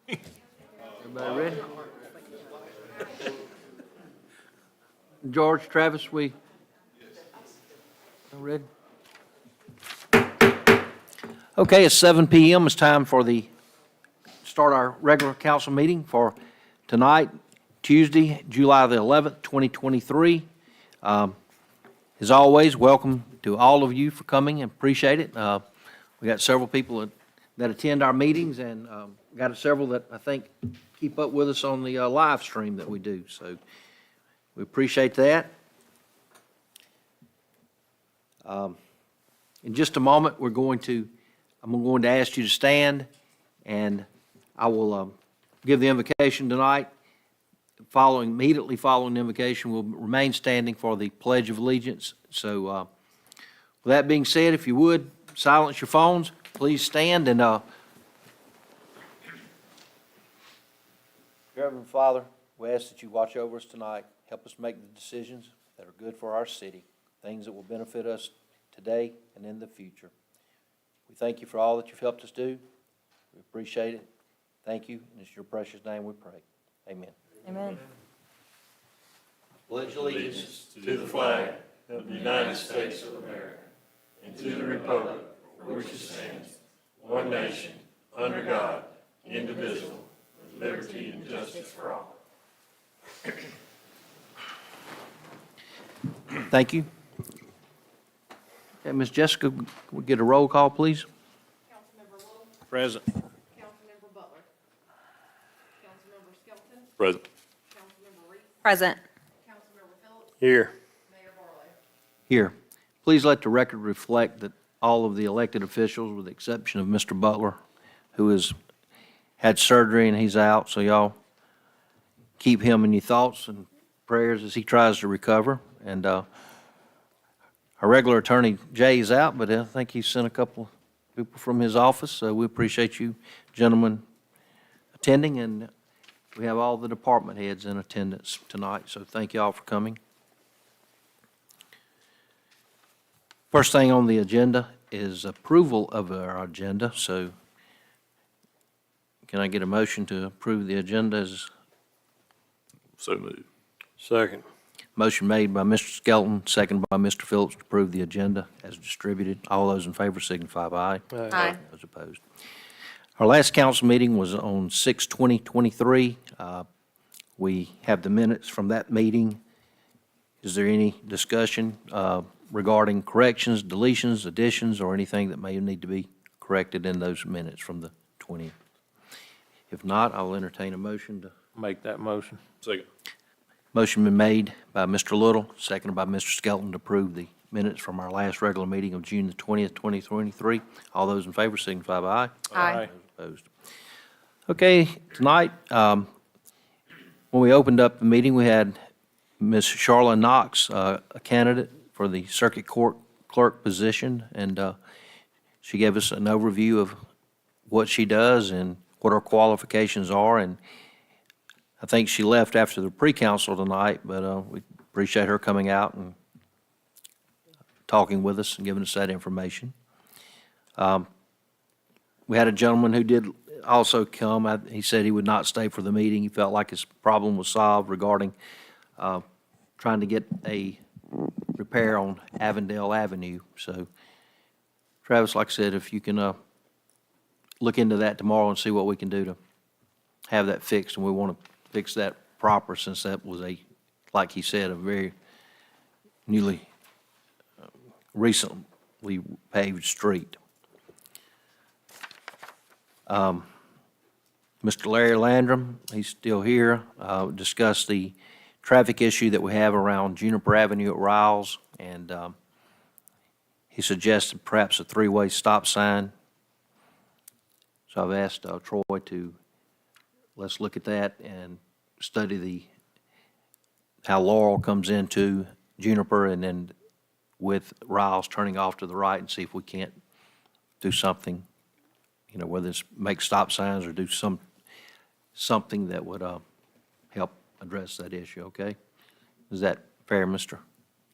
Everybody ready? George, Travis, we ready? Okay, it's 7 PM. It's time for start our regular council meeting for tonight, Tuesday, July the 11th, 2023. As always, welcome to all of you for coming and appreciate it. We got several people that attend our meetings and got several that I think keep up with us on the live stream that we do. So we appreciate that. In just a moment, I'm going to ask you to stand, and I will give the invocation tonight. Immediately following the invocation, we'll remain standing for the Pledge of Allegiance. So with that being said, if you would, silence your phones, please stand and Reverend Father, we ask that you watch over us tonight. Help us make the decisions that are good for our city, things that will benefit us today and in the future. We thank you for all that you've helped us do. We appreciate it. Thank you, and it's your precious name we pray. Amen. Amen. Pledge allegiance To the flag of the United States of America and to the republic for which it stands, one nation, under God, indivisible, with liberty and justice for all. Thank you. Okay, Ms. Jessica, can we get a roll call, please? Councilmember Little, Present. Councilmember Butler, Councilmember Skelton, Present. Councilmember Reese, Present. Councilmember Phillips, Here. Mayor Barlow. Here. Please let the record reflect that all of the elected officials, with the exception of Mr. Butler, who has had surgery and he's out, so y'all keep him in your thoughts and prayers as he tries to recover. And our regular attorney, Jay, is out, but I think he sent a couple of people from his office, so we appreciate you gentlemen attending, and we have all the department heads in attendance tonight, so thank you all for coming. First thing on the agenda is approval of our agenda, so can I get a motion to approve the agenda as So moved. Second. motion made by Mr. Skelton, second by Mr. Phillips to approve the agenda as distributed? All those in favor signify by aye. Aye. Those opposed. Our last council meeting was on 6/20/23. We have the minutes from that meeting. Is there any discussion regarding corrections, deletions, additions, or anything that may need to be corrected in those minutes from the 20th? If not, I'll entertain a motion to. Make that motion. Second. Motion been made by Mr. Little, seconded by Mr. Skelton to approve the minutes from our last regular meeting of June the 20th, 2023. All those in favor signify by aye. Aye. Opposed. Okay, tonight, when we opened up the meeting, we had Ms. Charla Knox, a candidate for the circuit court clerk position, and she gave us an overview of what she does and what her qualifications are, and I think she left after the pre-council tonight, but we appreciate her coming out and talking with us and giving us that information. We had a gentleman who did also come. He said he would not stay for the meeting. He felt like his problem was solved regarding trying to get a repair on Avondale Avenue. So, Travis, like I said, if you can look into that tomorrow and see what we can do to have that fixed, and we want to fix that proper since that was like he said, a very recently paved street. Mr. Larry Landrum, he's still here, discussed the traffic issue that we have around Juniper Avenue at Riles, and he suggested perhaps a three-way stop sign. So I've asked Troy to, let's look at that and study how Laurel comes into Juniper and then with Riles turning off to the right and see if we can't do something, whether it's make stop signs or do something that would help address that issue, okay? Is that fair, Mr.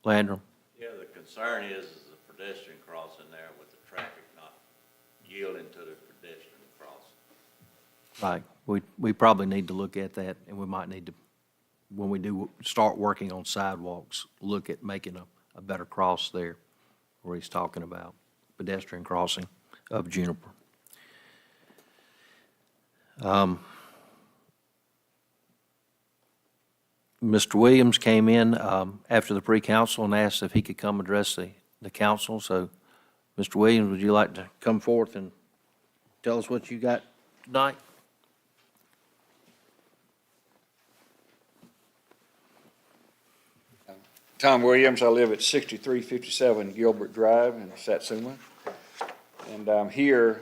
Landrum? Yeah, the concern is the pedestrian crossing there with the traffic not yielding to the pedestrian crossing. Right. We probably need to look at that, and we might need to, when we do start working on sidewalks, look at making a better cross there where he's talking about pedestrian crossing of Juniper. Mr. Williams came in after the pre-council and asked if he could come address the council. So, Mr. Williams, would you like to come forth and tell us what you got tonight? Tom Williams, I live at 6357 Gilbert Drive in Satsuma. And I'm here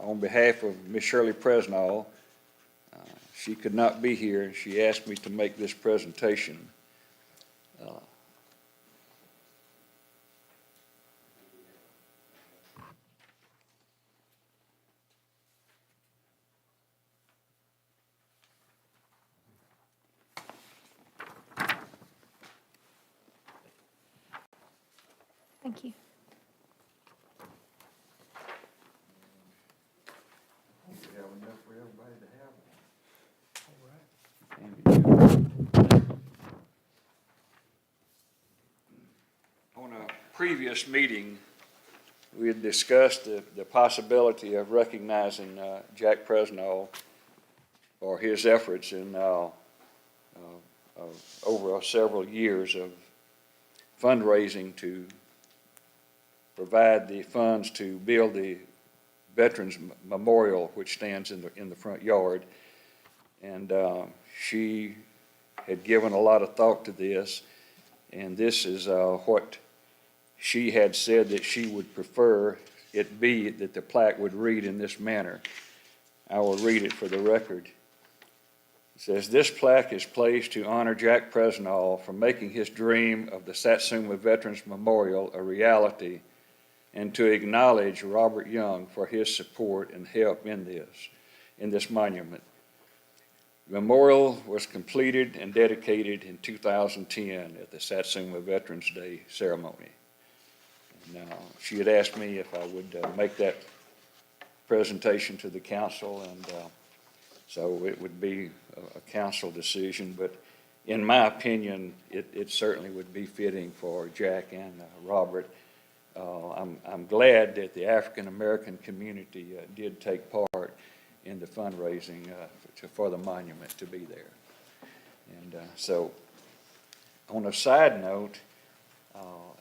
on behalf of Ms. Shirley Presnall. She could not be here, and she asked me to make this presentation. Thank you. On a previous meeting, we had discussed the possibility of recognizing Jack Presnall for his efforts in over several years of fundraising to provide the funds to build the Veterans Memorial, which stands in the front yard. And she had given a lot of thought to this, and this is what she had said that she would prefer it be, that the plaque would read in this manner. I will read it for the record. It says, "This plaque is placed to honor Jack Presnall for making his dream of the Satsuma Veterans Memorial a reality, and to acknowledge Robert Young for his support and help in this monument. The memorial was completed and dedicated in 2010 at the Satsuma Veterans Day ceremony." Now, she had asked me if I would make that presentation to the council, and so it would be a council decision, but in my opinion, it certainly would be fitting for Jack and Robert. I'm glad that the African-American community did take part in the fundraising for the monument to be there. And so, on a side note,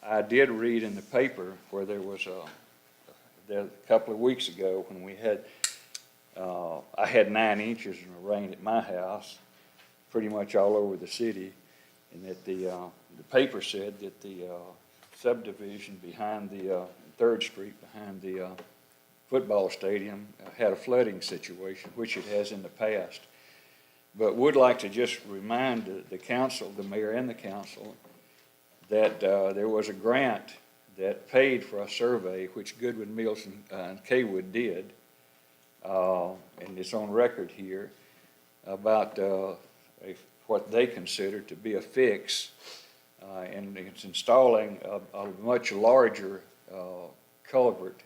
I did read in the paper where there was a couple of weeks ago when we had, I had 9 inches of rain at my house, pretty much all over the city, and that the paper said that the subdivision behind the 3rd Street, behind the football stadium, had a flooding situation, which it has in the past. But would like to just remind the council, the mayor and the council, that there was a grant that paid for a survey, which Goodwin, Mills, and Kaywood did, and it's on record here, about what they consider to be a fix, and it's installing a much larger culvert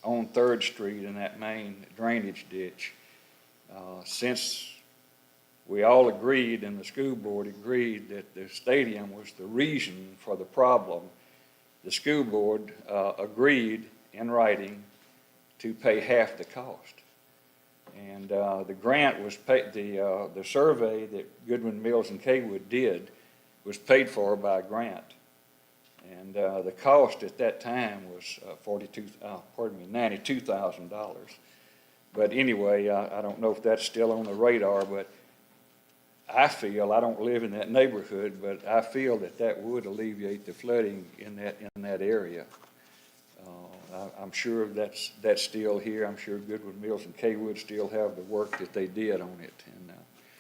on 3rd Street in that main drainage ditch. Since we all agreed, and the school board agreed, that the stadium was the reason for the problem, the school board agreed in writing to pay half the cost. And the grant was paid, the survey that Goodwin, Mills, and Kaywood did was paid for by a grant. And the cost at that time was $92,000. But anyway, I don't know if that's still on the radar, but I feel, I don't live in that neighborhood, but I feel that that would alleviate the flooding in that area. I'm sure that's still here. I'm sure Goodwin, Mills, and Kaywood still have the work that they did on it. And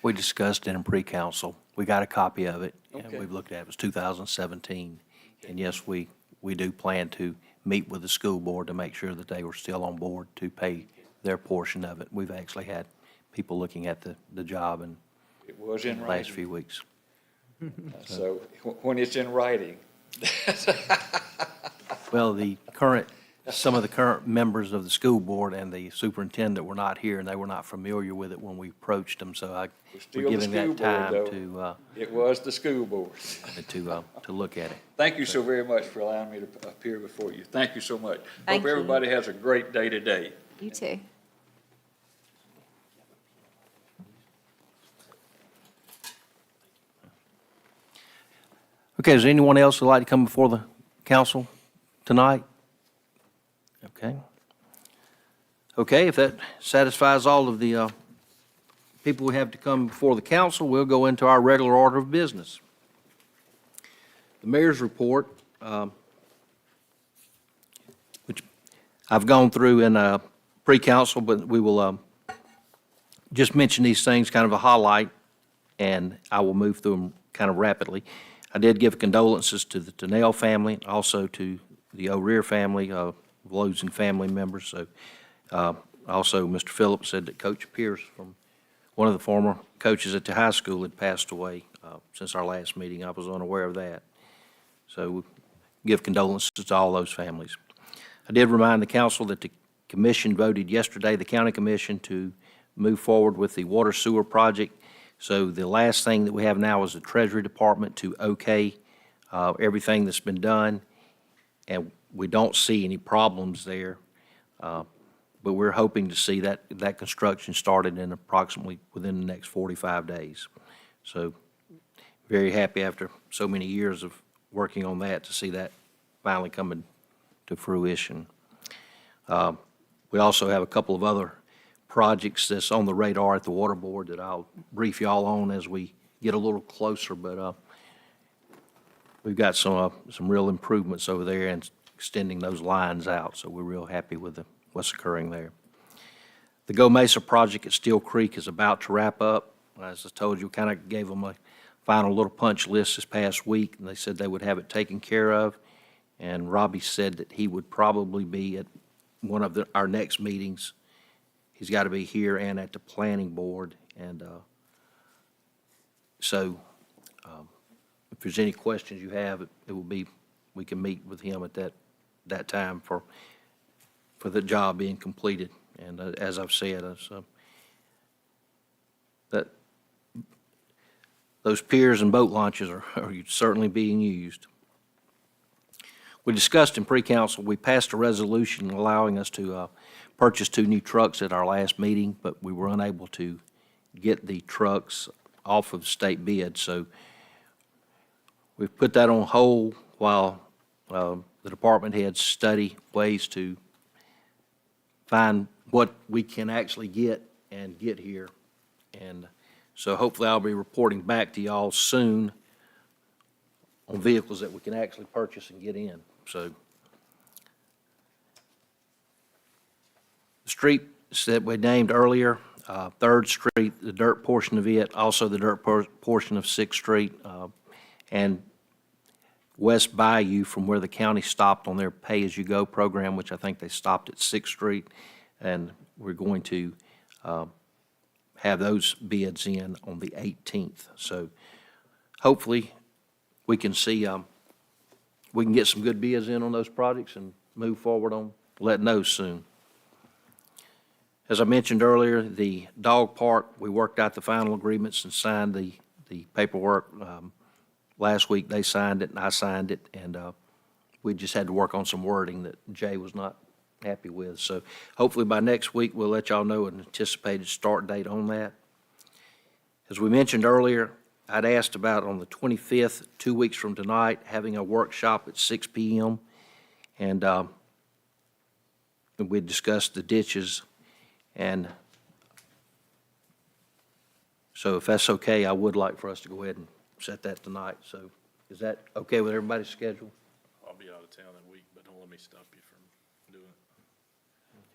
We discussed it in pre-council. We got a copy of it, and Okay. we've looked at it. It was 2017. And yes, we do plan to meet with the school board to make sure that they were still on board to pay their portion of it. We've actually had people looking at the job in it was the in last writing. few weeks. So when it's in writing, Well, the current some of the current members of the school board and the superintendent were not here, and they were not familiar with it when we approached them, so Still we're the giving school that board, time though. It was the school board. to look at it. Thank you so very much for allowing me to appear before you. Thank you so much. Thank Hope you. everybody has a great day today. You too. Okay, is there anyone else who'd like to come before the council tonight? Okay. Okay, if that satisfies all of the people we have to come before the council, we'll go into our regular order of business. The mayor's report, which I've gone through in pre-council, but we will just mention these things, kind of a highlight, and I will move through them kind of rapidly. I did give condolences to the Tennell family, also to the O'Rear family, losing family members. So, also, Mr. Phillips said that Coach Pierce, from one of the former coaches at the high school, had passed away since our last meeting. I was unaware of that. So, we give condolences to all those families. I did remind the council that the commission voted yesterday, the county commission, to move forward with the water sewer project. So the last thing that we have now is the Treasury Department to okay everything that's been done, and we don't see any problems there. But we're hoping to see that construction started in approximately within the next 45 days. So very happy after so many years of working on that to see that finally coming to fruition. We also have a couple of other projects that's on the radar at the Water Board that I'll brief y'all on as we get a little closer, but we've got some real improvements over there and extending those lines out, so we're real happy with what's occurring there. The Go Mesa project at Steel Creek is about to wrap up. As I told you, we kind of gave them a final little punch list this past week, and they said they would have it taken care of, and Robbie said that he would probably be at one of our next meetings. He's got to be here and at the planning board, and so if there's any questions you have, it will be, we can meet with him at that time for the job being completed. And as I've said, that those piers and boat launches are certainly being used. We discussed in pre-council, we passed a resolution allowing us to purchased 2 new trucks at our last meeting, but we were unable to get the trucks off of state bid. So we've put that on hold while the department heads study ways to find what we can actually get and get here. And so hopefully I'll be reporting back to y'all soon on vehicles that we can actually purchase and get in. So streets that we named earlier, 3rd Street, the dirt portion of it, also the dirt portion of 6th Street, and West Bayou from where the county stopped on their pay-as-you-go program, which I think they stopped at 6th Street, and we're going to have those bids in on the 18th. So hopefully we can see, we can get some good bids in on those projects and move forward on letting those soon. As I mentioned earlier, the dog park, we worked out the final agreements and signed the paperwork. Last week, they signed it, and I signed it, and we just had to work on some wording that Jay was not happy with. So hopefully by next week, we'll let y'all know an anticipated start date on that. As we mentioned earlier, I'd asked about on the 25th, 2 weeks from tonight, having a workshop at 6 p.m., and we discussed the ditches. And so if that's okay, I would like for us to go ahead and set that tonight. So is that okay with everybody's schedule? I'll be out of town that week, but don't let me stop you from doing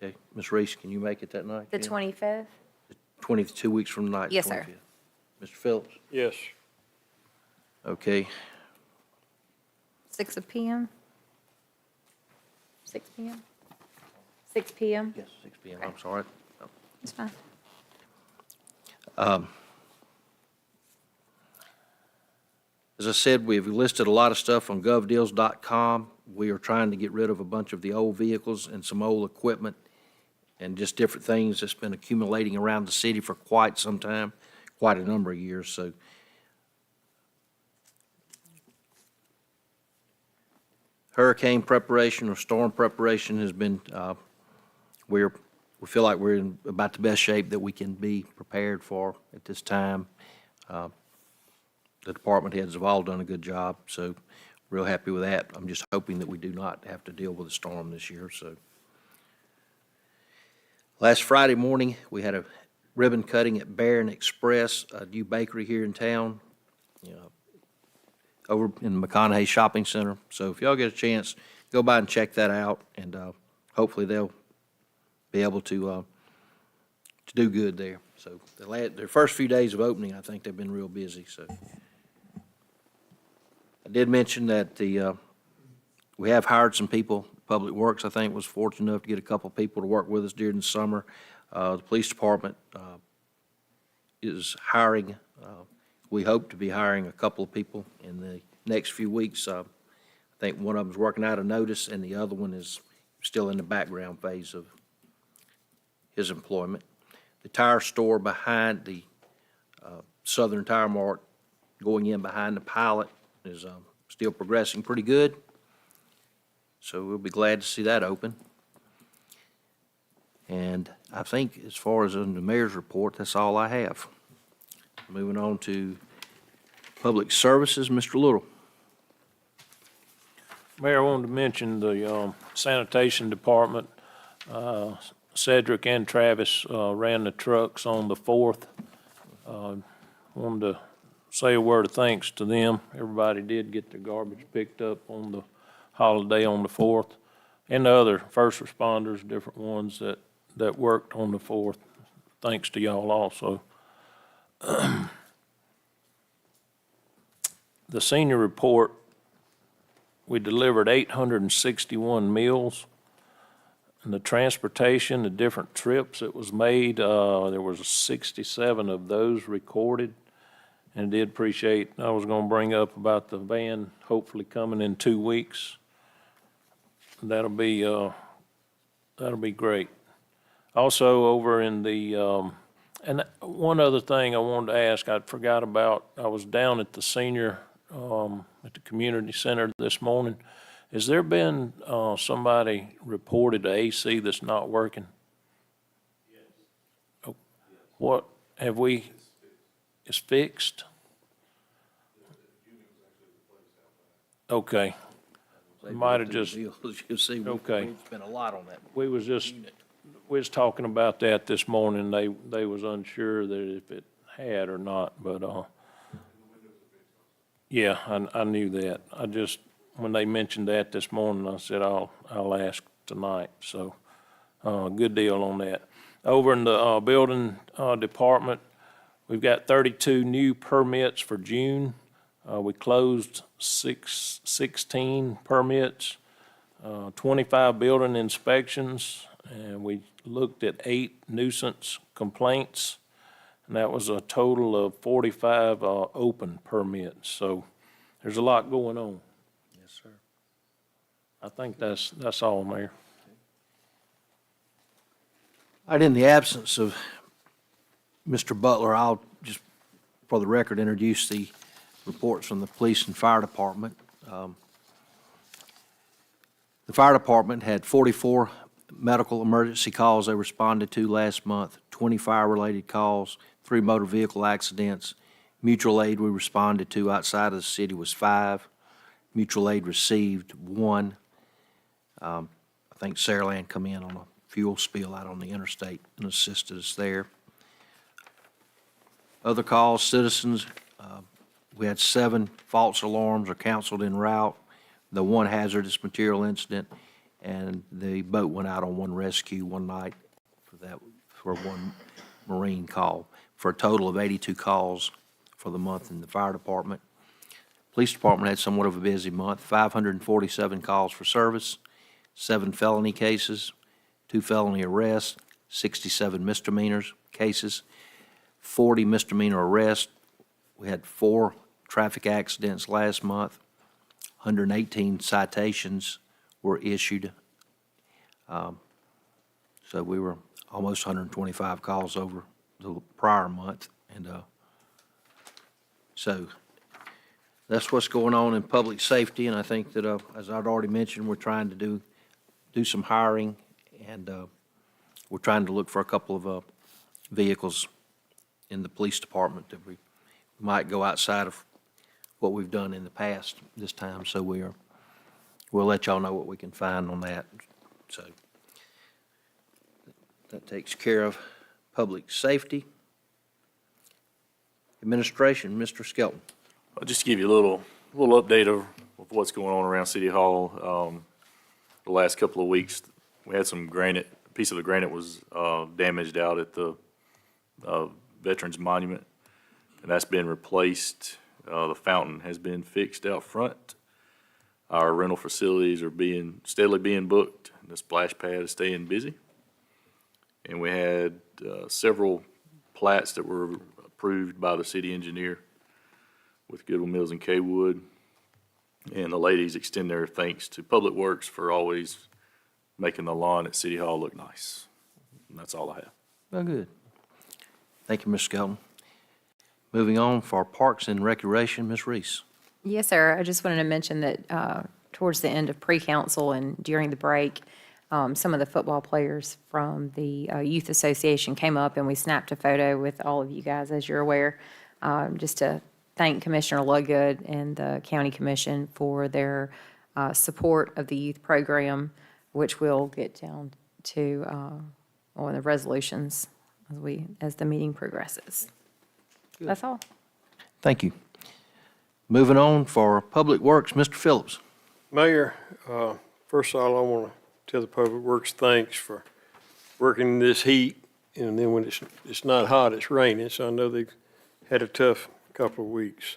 it. Okay. Ms. Reese, can you make it that night? The Jen? 25th? 22 weeks from tonight. Yes, sir. 25th. Mr. Phillips? Yes. Okay. 6 p.m.? 6 p.m.? 6 p.m.? Yes, 6 p.m. I'm sorry. That's fine. As I said, we've listed a lot of stuff on govdeals.com. We are trying to get rid of a bunch of the old vehicles and some old equipment and just different things that's been accumulating around the city for quite some time, quite a number of years, so. Hurricane preparation or storm preparation has been, we feel like we're in about the best shape that we can be prepared for at this time. The department heads have all done a good job, so real happy with that. I'm just hoping that we do not have to deal with a storm this year, so. Last Friday morning, we had a ribbon cutting at Barron Express, a new bakery here in town, over in the McConaughey Shopping Center. So if y'all get a chance, go by and check that out, and hopefully they'll be able to do good there. So their first few days of opening, I think they've been real busy, so. I did mention that we have hired some people. Public Works, I think, was fortunate enough to get a couple people to work with us during the summer. The police department is hiring, we hope to be hiring a couple of people in the next few weeks. I think one of them's working out a notice, and the other one is still in the background phase of his employment. The tire store behind the Southern Tire Mart, going in behind the Pilot, is still progressing pretty good. So we'll be glad to see that open. And I think as far as in the mayor's report, that's all I have. Moving on to public services, Mr. Little. Mayor, I wanted to mention the sanitation department. Cedric and Travis ran the trucks on the 4th. Wanted to say a word of thanks to them. Everybody did get their garbage picked up on the holiday on the 4th, and the other first responders, different ones that worked on the 4th. Thanks to y'all also. The senior report, we delivered 861 meals. And the transportation, the different trips that was made, there was 67 of those recorded. And did appreciate, I was gonna bring up about the van hopefully coming in 2 weeks. That'll be great. Also over in the, and one other thing I wanted to ask, I forgot about, I was down at the senior, at the community center this morning. Has there been, somebody reported a AC that's not working? Yes. What, have we, it's fixed? Okay. Might have just, You see, Okay. we've spent a lot on that. we was talking about that this morning. They was unsure that if it had or not, but, yeah, I knew that. I just, when they mentioned that this morning, I said, I'll ask tonight. So, good deal on that. Over in the, building, department, we've got 32 new permits for June. We closed 16 permits, 25 building inspections, and we looked at 8 nuisance complaints, and that was a total of 45 open permits. So there's a lot going on. Yes, sir. I think that's all, Mayor. All right, in the absence of Mr. Butler, I'll just, for the record, introduce the reports from the police and fire department. The fire department had 44 medical emergency calls they responded to last month, 20 fire-related calls, 3 motor vehicle accidents. Mutual aid we responded to outside of the city was 5. Mutual aid received 1. I think Saraland come in on a fuel spill out on the interstate and assisted us there. Other calls, citizens, we had 7 false alarms are counseled en route, the 1 hazardous material incident, and the boat went out on 1 rescue one night for 1 Marine call, for a total of 82 calls for the month in the fire department. Police department had somewhat of a busy month, 547 calls for service, 7 felony cases, 2 felony arrests, 67 misdemeanors cases, 40 misdemeanor arrests. We had 4 traffic accidents last month, 118 citations were issued. So we were almost 125 calls over the prior month. And so that's what's going on in public safety. And I think that, as I'd already mentioned, we're trying to do some hiring, and we're trying to look for a couple of vehicles in the police department that we might go outside of what we've done in the past this time. So we'll let y'all know what we can find on that. So that takes care of public safety. Administration, Mr. Skelton. Just to give you a little update of what's going on around City Hall. The last couple of weeks, we had some granite, a piece of the granite was damaged out at the Veterans Monument, and that's been replaced. The fountain has been fixed out front. Our rental facilities are steadily being booked. The splash pad is staying busy. And we had several plats that were approved by the city engineer with Goodwill Mills and Kaywood. And the ladies extend their thanks to Public Works for always making the lawn at City Hall look nice. And that's all I have. Well, good. Thank you, Mr. Skelton. Moving on for Parks and Recreation, Ms. Reese. Yes, sir. I just wanted to mention that towards the end of pre-council and during the break, some of the football players from the Youth Association came up and we snapped a photo with all of you guys, as you're aware, just to thank Commissioner Ludgood and the County Commission for their support of the youth program, which we'll get down to on the resolutions as the meeting progresses. That's all. Thank you. Moving on for Public Works, Mr. Phillips. Mayor, first of all, I want to tell the Public Works thanks for working in this heat, and then when it's not hot, it's raining, so I know they've had a tough couple of weeks.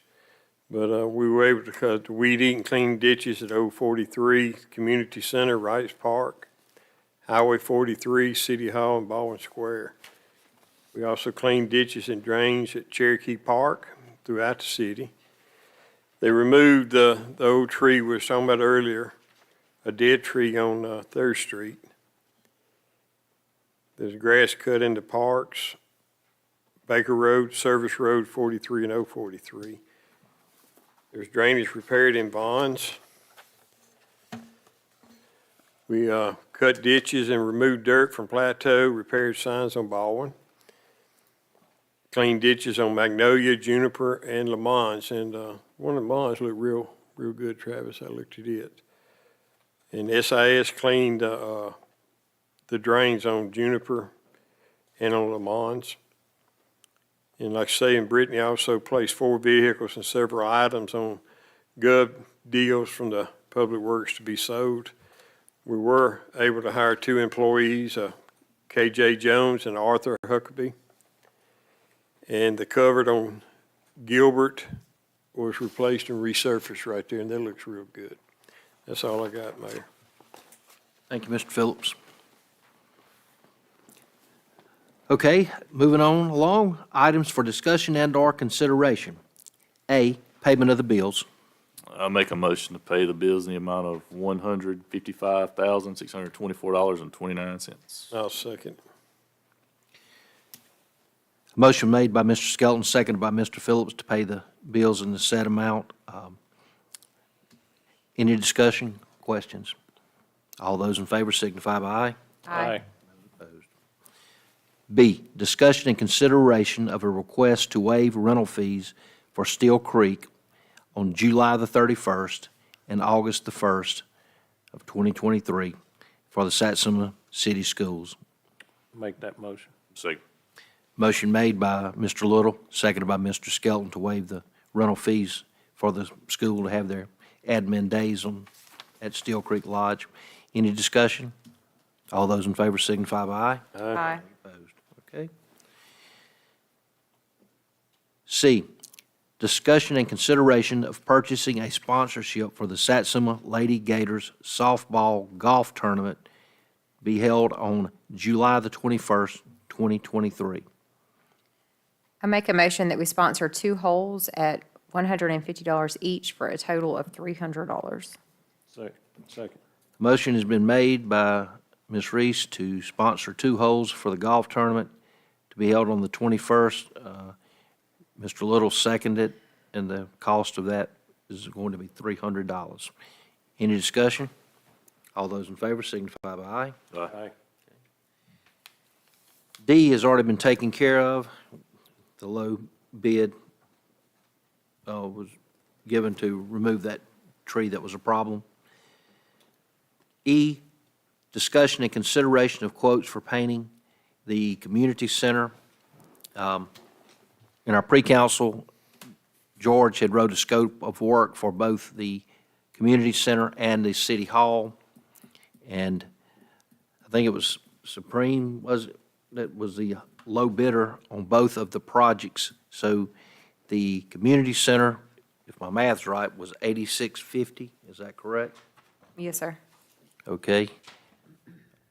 But we were able to cut the weed eat and clean ditches at 043 Community Center, Rice Park, Highway 43, City Hall, and Baldwin Square. We also cleaned ditches and drains at Cherokee Park throughout the city. They removed the old tree we were talking about earlier, a dead tree on 3rd Street. There's grass cut into parks, Baker Road, Service Road 43 and 043. There's drainage repaired in Bonds. We cut ditches and removed dirt from Plateau, repaired signs on Baldwin. Cleaned ditches on Magnolia, Juniper, and Lamont. And one of the Lamonts looked real good, Travis. I looked at it. And SIS cleaned the drains on Juniper and on Lamont. And like I say, in Brittany, I also placed 4 vehicles and several items on Gov deals from the Public Works to be sold. We were able to hire 2 employees, KJ Jones and Arthur Huckabee. And the cover on Gilbert was replaced and resurfaced right there, and that looks real good. That's all I got, Mayor. Thank you, Mr. Phillips. Okay, moving on along, items for discussion and/or consideration. A, payment of the bills. I make a motion to pay the bills in the amount of $155,624.29. I'll second. Motion made by Mr. Skelton, seconded by Mr. Phillips to pay the bills in the said amount. Any discussion, questions? All those in favor signify by aye. Aye. B, discussion and consideration of a request to waive rental fees for Steel Creek on July the 31st and August the 1st of 2023 for the Satsuma City Schools. Make that motion. Second. Motion made by Mr. Little, seconded by Mr. Skelton to waive the rental fees for the school to have their admin days at Steel Creek Lodge. Any discussion? All those in favor signify by aye. Aye. Opposed? Okay. C, discussion and consideration of purchasing a sponsorship for the Satsuma Lady Gators softball golf tournament be held on July the 21st, 2023. I make a motion that we sponsor 2 holes at $150 each for a total of $300. Second. Motion has been made by Ms. Reese to sponsor 2 holes for the golf tournament to be held on the 21st. Mr. Little seconded, and the cost of that is going to be $300. Any discussion? All those in favor signify by aye. Aye. D has already been taken care of. The low bid was given to remove that tree that was a problem. E, discussion and consideration of quotes for painting the community center. In our pre-council, George had wrote a scope of work for both the community center and the city hall. And I think it was Supreme, that was the low bidder on both of the projects. So the community center, if my math's right, was $86.50. Is that correct? Yes, sir. Okay.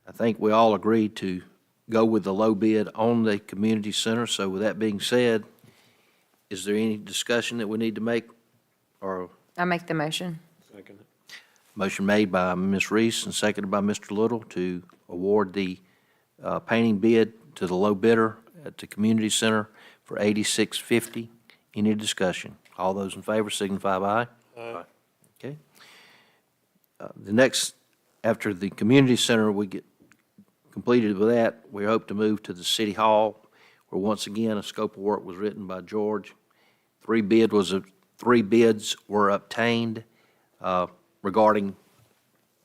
I think we all agreed to go with the low bid on the community center. So with that being said, is there any discussion that we need to make? Or I make the motion. Second. motion made by Ms. Reese and seconded by Mr. Little to award the painting bid to the low bidder at the community center for $86.50. Any discussion? All those in favor signify by aye. Aye. Okay. The next, after the community center, we get completed with that, we hope to move to the city hall, where once again, a scope of work was written by George. 3 bids were obtained regarding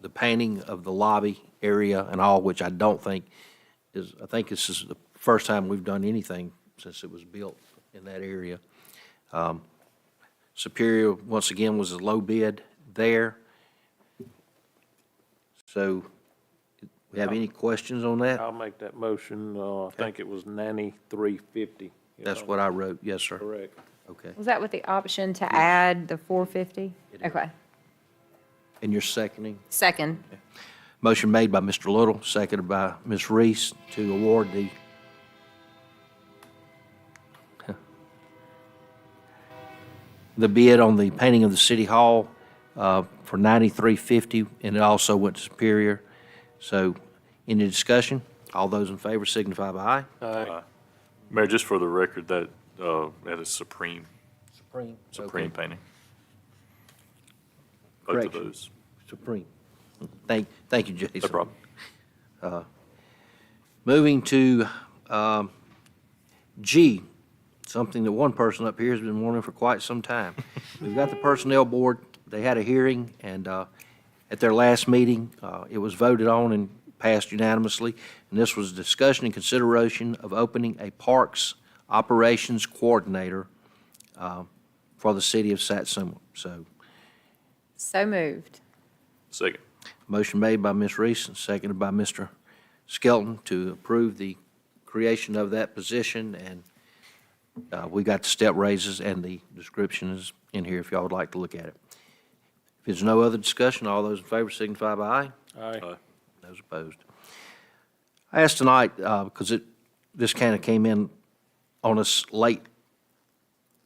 the painting of the lobby area and all, which I don't think I think this is the first time we've done anything since it was built in that area. Superior, once again, was a low bid there. So, we have any questions on that? I'll make that motion. I think it was $93.50. That's what I wrote, yes, sir. Correct. Okay. Was that with the option to add the $450? It is. Okay. And you're seconding? Second. Motion made by Mr. Little, seconded by Ms. Reese to award the bid on the painting of the city hall for $93.50, and it also went to Superior. So, any discussion? All those in favor signify by aye. Aye. Mayor, just for the record, that is Supreme Supreme. painting. Both of Correction. those. Supreme. Thank you, Jason. No problem. Moving to G, something that one person up here has been wanting for quite some time. We've got the Personnel Board. They had a hearing, and at their last meeting, it was voted on and passed unanimously. And this was discussion and consideration of opening a Parks Operations Coordinator for the city of Satsuma. So moved. Second. Motion made by Ms. Reese and seconded by Mr. Skelton to approve the creation of that position, and we got the step raises and the description is in here if y'all would like to look at it. If there's no other discussion, all those in favor signify by aye. Aye. Those opposed. I asked tonight, because this kind of came in on us late,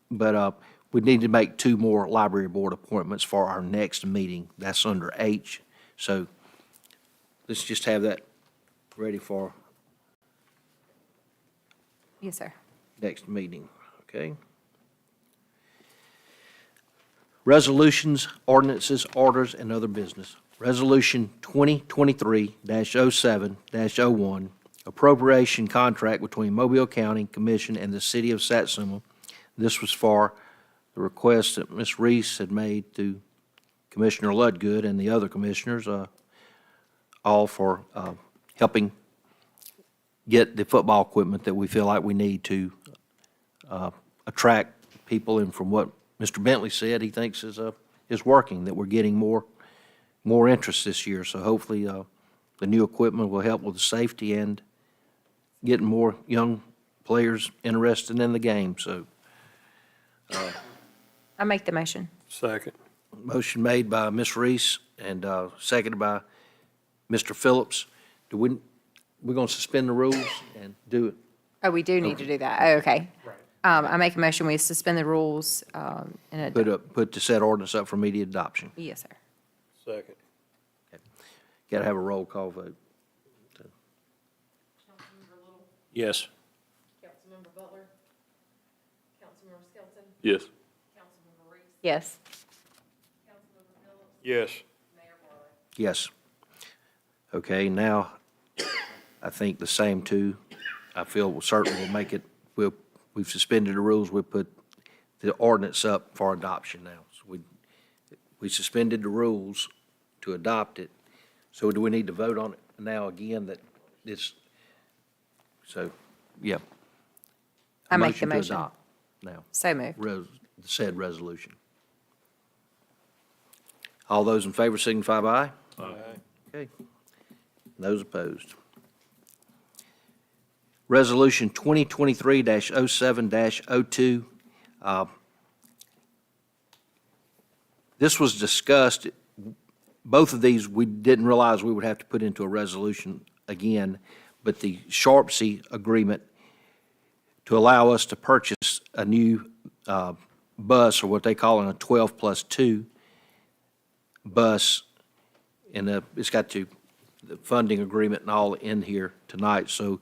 but we need to make 2 more library board appointments for our next meeting. That's under H. So let's just have that ready for Yes, sir. next meeting, okay? Resolutions, ordinances, orders, and other business. Resolution 2023-07-01, appropriation contract between Mobile County Commission and the City of Satsuma. This was for the request that Ms. Reese had made to Commissioner Ludgood and the other commissioners, all for helping get the football equipment that we feel like we need to attract people. And from what Mr. Bentley said, he thinks is working, that we're getting more interest this year. So hopefully the new equipment will help with the safety and getting more young players interested in the game. So I make the motion. Second. motion made by Ms. Reese and seconded by Mr. Phillips. We're going to suspend the rules and do it. Oh, we do need to do that. Oh, okay. I make a motion, we suspend the rules, and Put the said ordinance up for immediate adoption. yes, sir. Second. Got to have a roll call vote. Councilmember Little, Yes. Councilmember Butler, Councilmember Skelton, Yes. Councilmember Reese, Yes. Councilmember Phillips, Yes. Mayor Barlow. Yes. Okay, now, I think the same two, I feel we'll certainly will make it, we've suspended the rules, we'll put the ordinance up for adoption now. So we suspended the rules to adopt it, so do we need to vote on it now again that this, so, yeah. I make the To motion. adopt now, So moved. the said resolution. All those in favor signify by aye. Aye. Okay. Those opposed. Resolution 2023-07-02. This was discussed, both of these, we didn't realize we would have to put into a resolution again, but the Sharpsey agreement to allow us to purchase a new bus, or what they call a 12+2 bus, and it's got the funding agreement and all in here tonight, so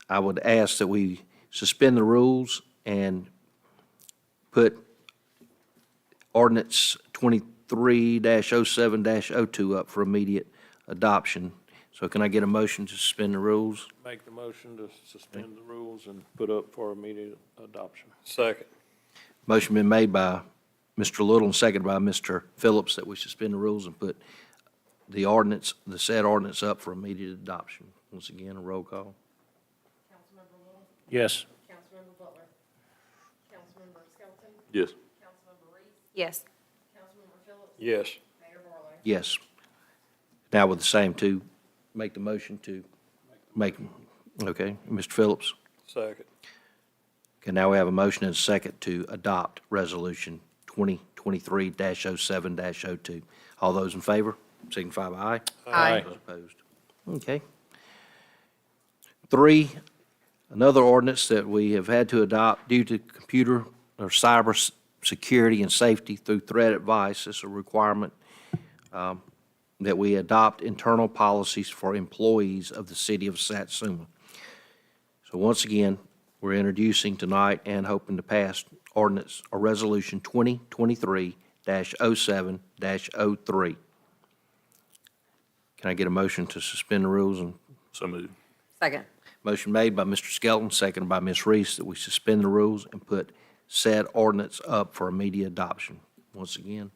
I would ask that we suspend the rules and put ordinance 23-07-02 up for immediate adoption. So can I get a motion to suspend the rules? Make the motion to suspend the rules and put up for immediate adoption. Second. Motion been made by Mr. Little and seconded by Mr. Phillips that we suspend the rules and put the ordinance, the said ordinance up for immediate adoption. Once again, a roll call. Councilmember Little, Yes. Councilmember Butler, Councilmember Skelton, Yes. Councilmember Reese, Yes. Councilmember Phillips, Yes. Mayor Barlow. Yes. Now with the same two, make the motion to make, okay, Mr. Phillips? Second. Okay, now we have a motion and a second to adopt Resolution 2023-07-02. All those in favor, signify by aye. Aye. Those opposed. Okay. 3, another ordinance that we have had to adopt due to computer or cyber security and safety through threat advice. It's a requirement that we adopt internal policies for employees of the city of Satsuma. So once again, we're introducing tonight and hoping to pass ordinance or resolution 2023-07-03. Can I get a motion to suspend the rules? And So moved. Second. motion made by Mr. Skelton, seconded by Ms. Reese, that we suspend the rules and put said ordinance up for immediate adoption. Once again,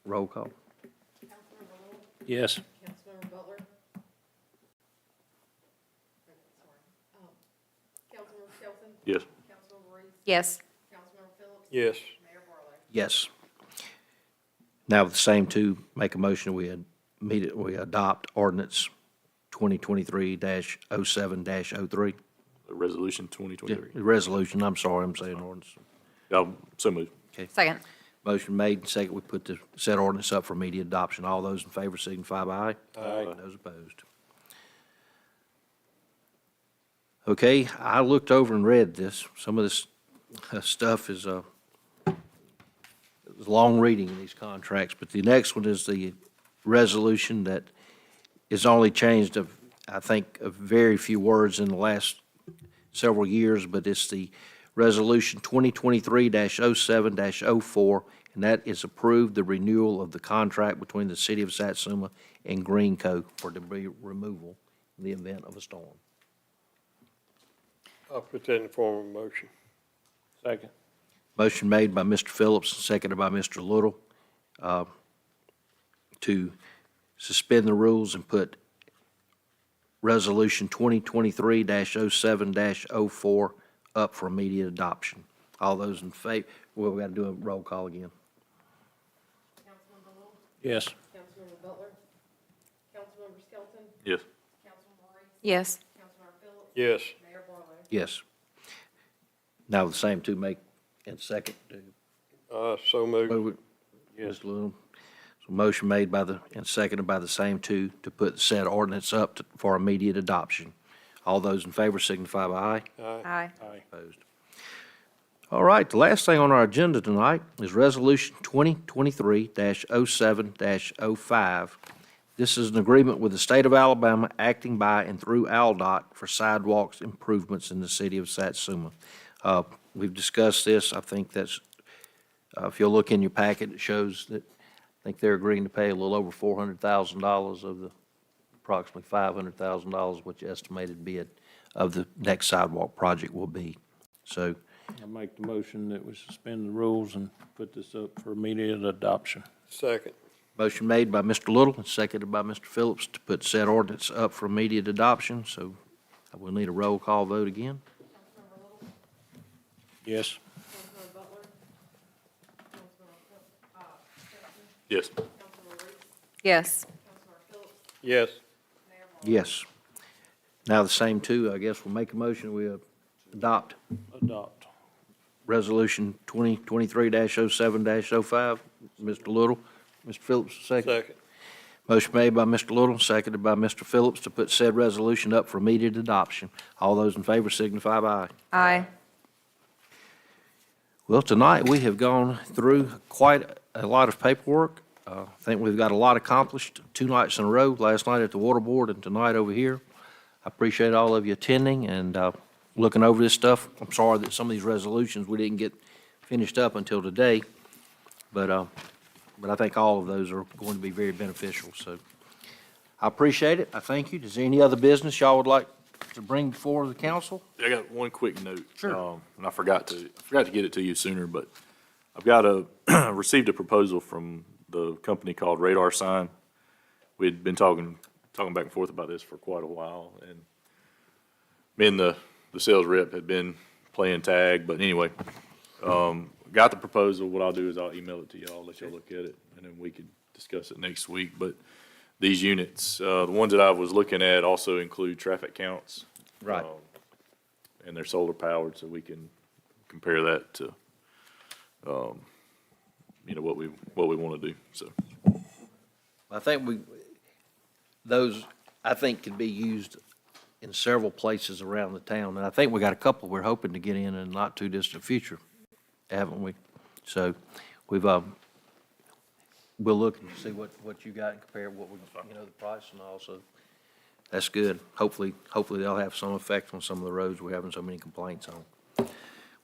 roll call. Councilmember Little, Yes. Councilmember Butler. Councilmember Skelton, Yes. Councilmember Reese, Yes. Councilmember Phillips, Yes. Mayor Barlow. Yes. Now with the same two, make a motion we adopt ordinance 2023-07-03. Resolution 2023. The resolution, I'm sorry, I'm saying ordinance. So moved. Second. Motion made and second, we put the said ordinance up for immediate adoption. All those in favor signify by aye. Aye. Those opposed. Okay, I looked over and read this. Some of this stuff is long reading in these contracts, but the next one is the resolution that is only changed of, I think, a very few words in the last several years, but it's the Resolution 2023-07-04, and that is approved the renewal of the contract between the City of Satsuma and Greenco for debris removal in the event of a storm. I'll put that in the form of a motion. Second. Motion made by Mr. Phillips and seconded by Mr. Little to suspend the rules and put Resolution 2023-07-04 up for immediate adoption. All those in favor, well, we got to do a roll call again. Councilmember Little, Yes. Councilmember Butler, Councilmember Skelton, Yes. Councilmember Reese, Yes. Councilmember Phillips, Yes. Mayor Barlow. Yes. Now the same two make and second. So moved. Move it. Yes. Mr. Little. So motion made by and seconded by the same two to put said ordinance up for immediate adoption. All those in favor signify by aye. Aye. Opposed. All right, the last thing on our agenda tonight is Resolution 2023-07-05. This is an agreement with the state of Alabama acting by and through ALDOT for sidewalks improvements in the city of Satsuma. We've discussed this. I think that's, if you'll look in your packet, it shows that I think they're agreeing to pay a little over $400,000 of the approximately $500,000, which estimated bid of the next sidewalk project will be. So, I make the motion that we suspend the rules and put this up for immediate adoption. Second. motion made by Mr. Little and seconded by Mr. Phillips to put said ordinance up for immediate adoption. So I will need a roll call vote again. Councilmember Little, Yes. Councilmember Butler, Councilmember Sexton, Yes. Councilmember Reese, Yes. Councilmember Phillips, Yes. Mayor Moore. Yes. Now the same two, I guess we'll make a motion, we adopt Adopt. Resolution 2023-07-05. Mr. Little, Mr. Phillips, second. Second. Motion made by Mr. Little, seconded by Mr. Phillips to put said resolution up for immediate adoption. All those in favor signify by aye. Aye. Well, tonight we have gone through quite a lot of paperwork. I think we've got a lot accomplished 2 nights in a row, last night at the Water Board and tonight over here. I appreciate all of you attending and looking over this stuff. I'm sorry that some of these resolutions we didn't get finished up until today, but I think all of those are going to be very beneficial, so I appreciate it. I thank you. Is there any other business y'all would like to bring before the council? I got one quick note. Sure. And I forgot to get it to you sooner, but I've got received a proposal from the company called Radar Sign. We'd been talking back and forth about this for quite a while, and me and the sales rep had been playing tag, but anyway, got the proposal. What I'll do is I'll email it to y'all, let y'all look at it, and then we could discuss it next week. But these units, the ones that I was looking at also include traffic counts. Right. And they're solar powered, so we can compare that to, what we want to do, so. I think those could be used in several places around the town, and I think we got a couple we're hoping to get in a not too distant future, haven't we? So we'll look and see what you got and compare what we, the price and all, so that's good. Hopefully they'll have some effect on some of the roads we're having so many complaints on.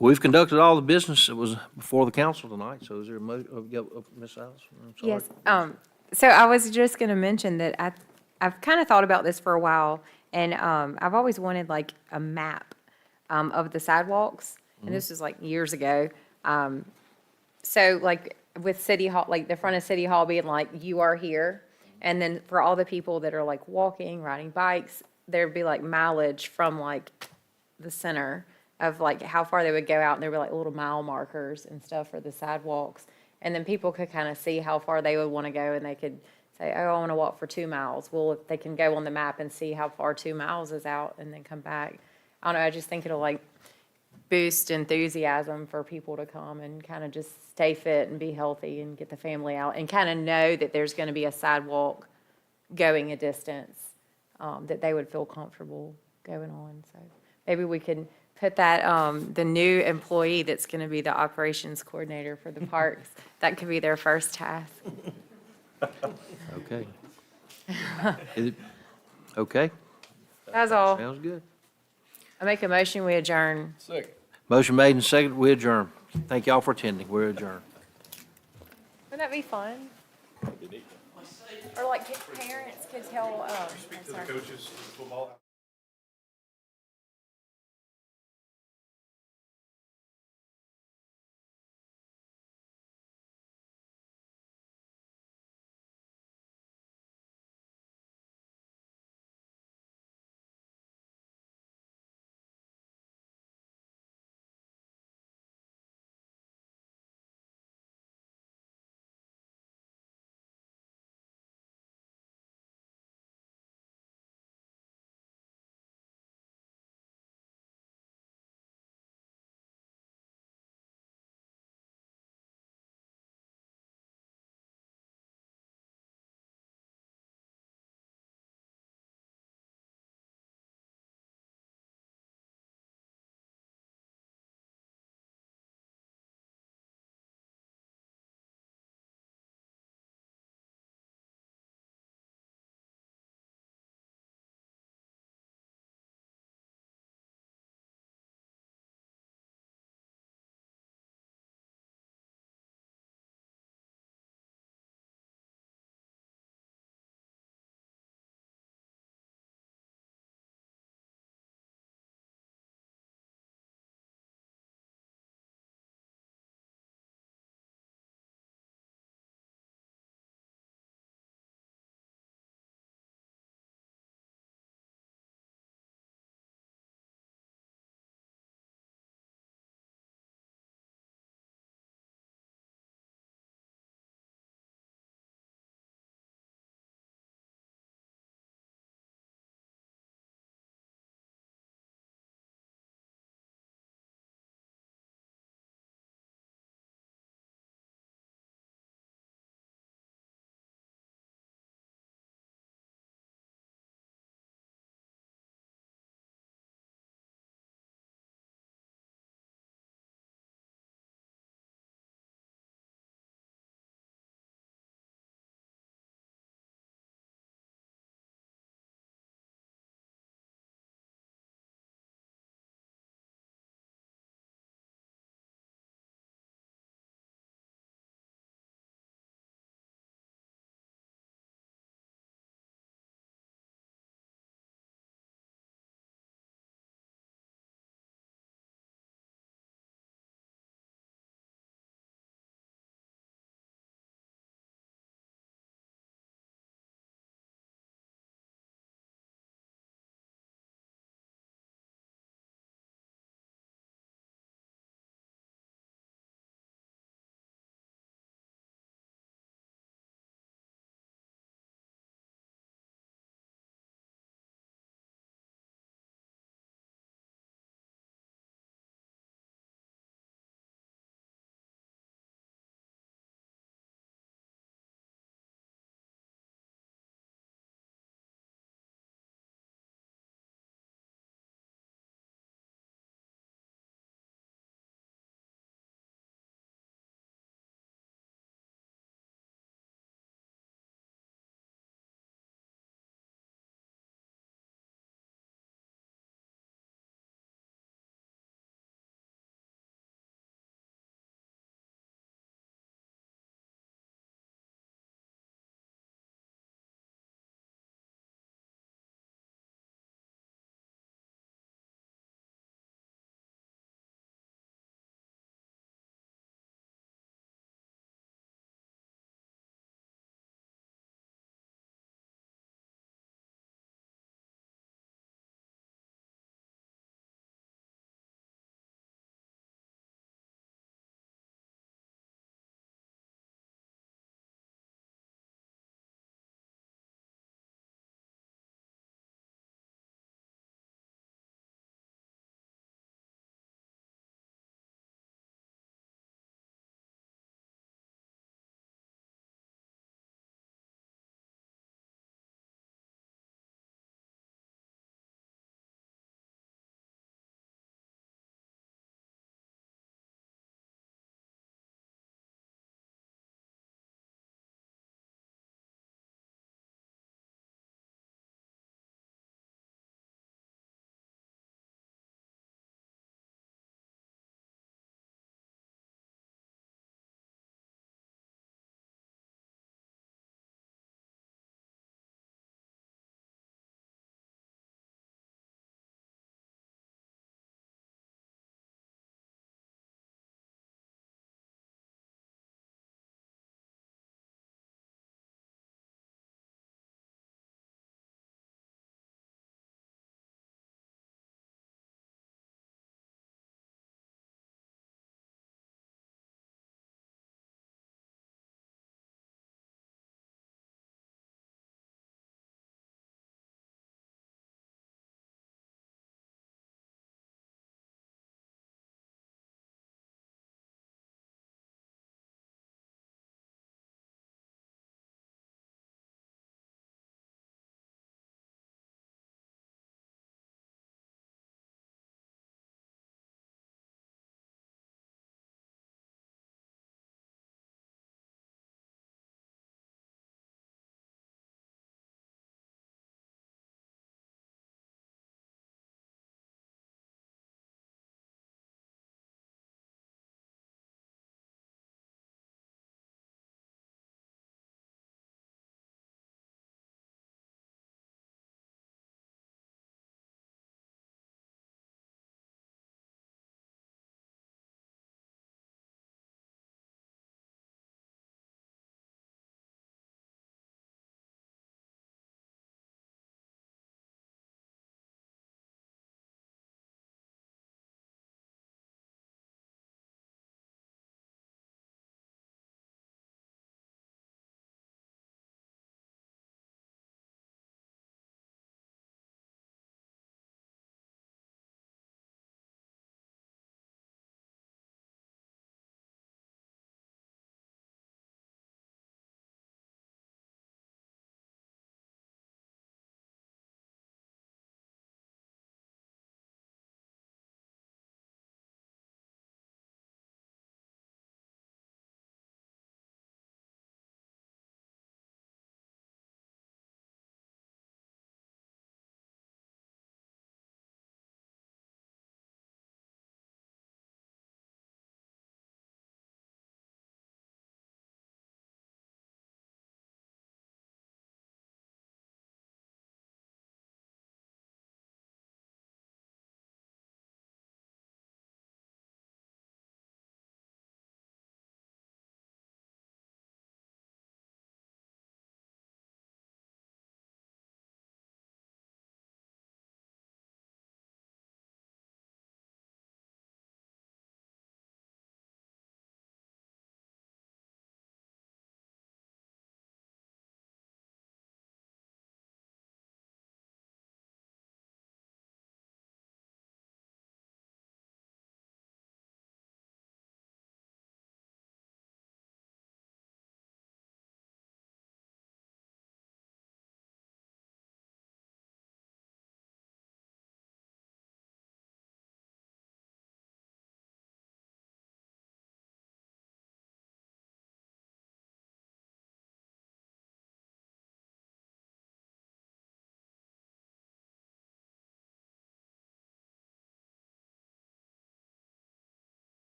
We've conducted all the business that was before the council tonight, so is there a Ms. Alice? I'm sorry. Yes. So I was just going to mention that I've kind of thought about this for a while, and I've always wanted like a map of the sidewalks, and this was like years ago. So like with City Hall, like the front of City Hall being like, you are here, and then for all the people that are like walking, riding bikes, there'd be like mileage from like the center of like how far they would go out, and there were like little mile markers and stuff for the sidewalks. And then people could kind of see how far they would want to go, and they could say, oh, I want to walk for 2 miles. Well, if they can go on the map and see how far 2 miles is out and then come back. I don't know, I just think it'll like boost enthusiasm for people to come and kind of just stay fit and be healthy and get the family out and kind of know that there's going to be a sidewalk going a distance that they would feel comfortable going on. So maybe we can put that, the new employee that's going to be the operations coordinator for the parks, that could be their first task. Okay. Okay, That's all. sounds good. I make a motion, we adjourn. Second. Motion made and seconded, we adjourn. Thank y'all for attending, we're adjourned. Wouldn't that be fun? Or like parents could tell, I'm sorry.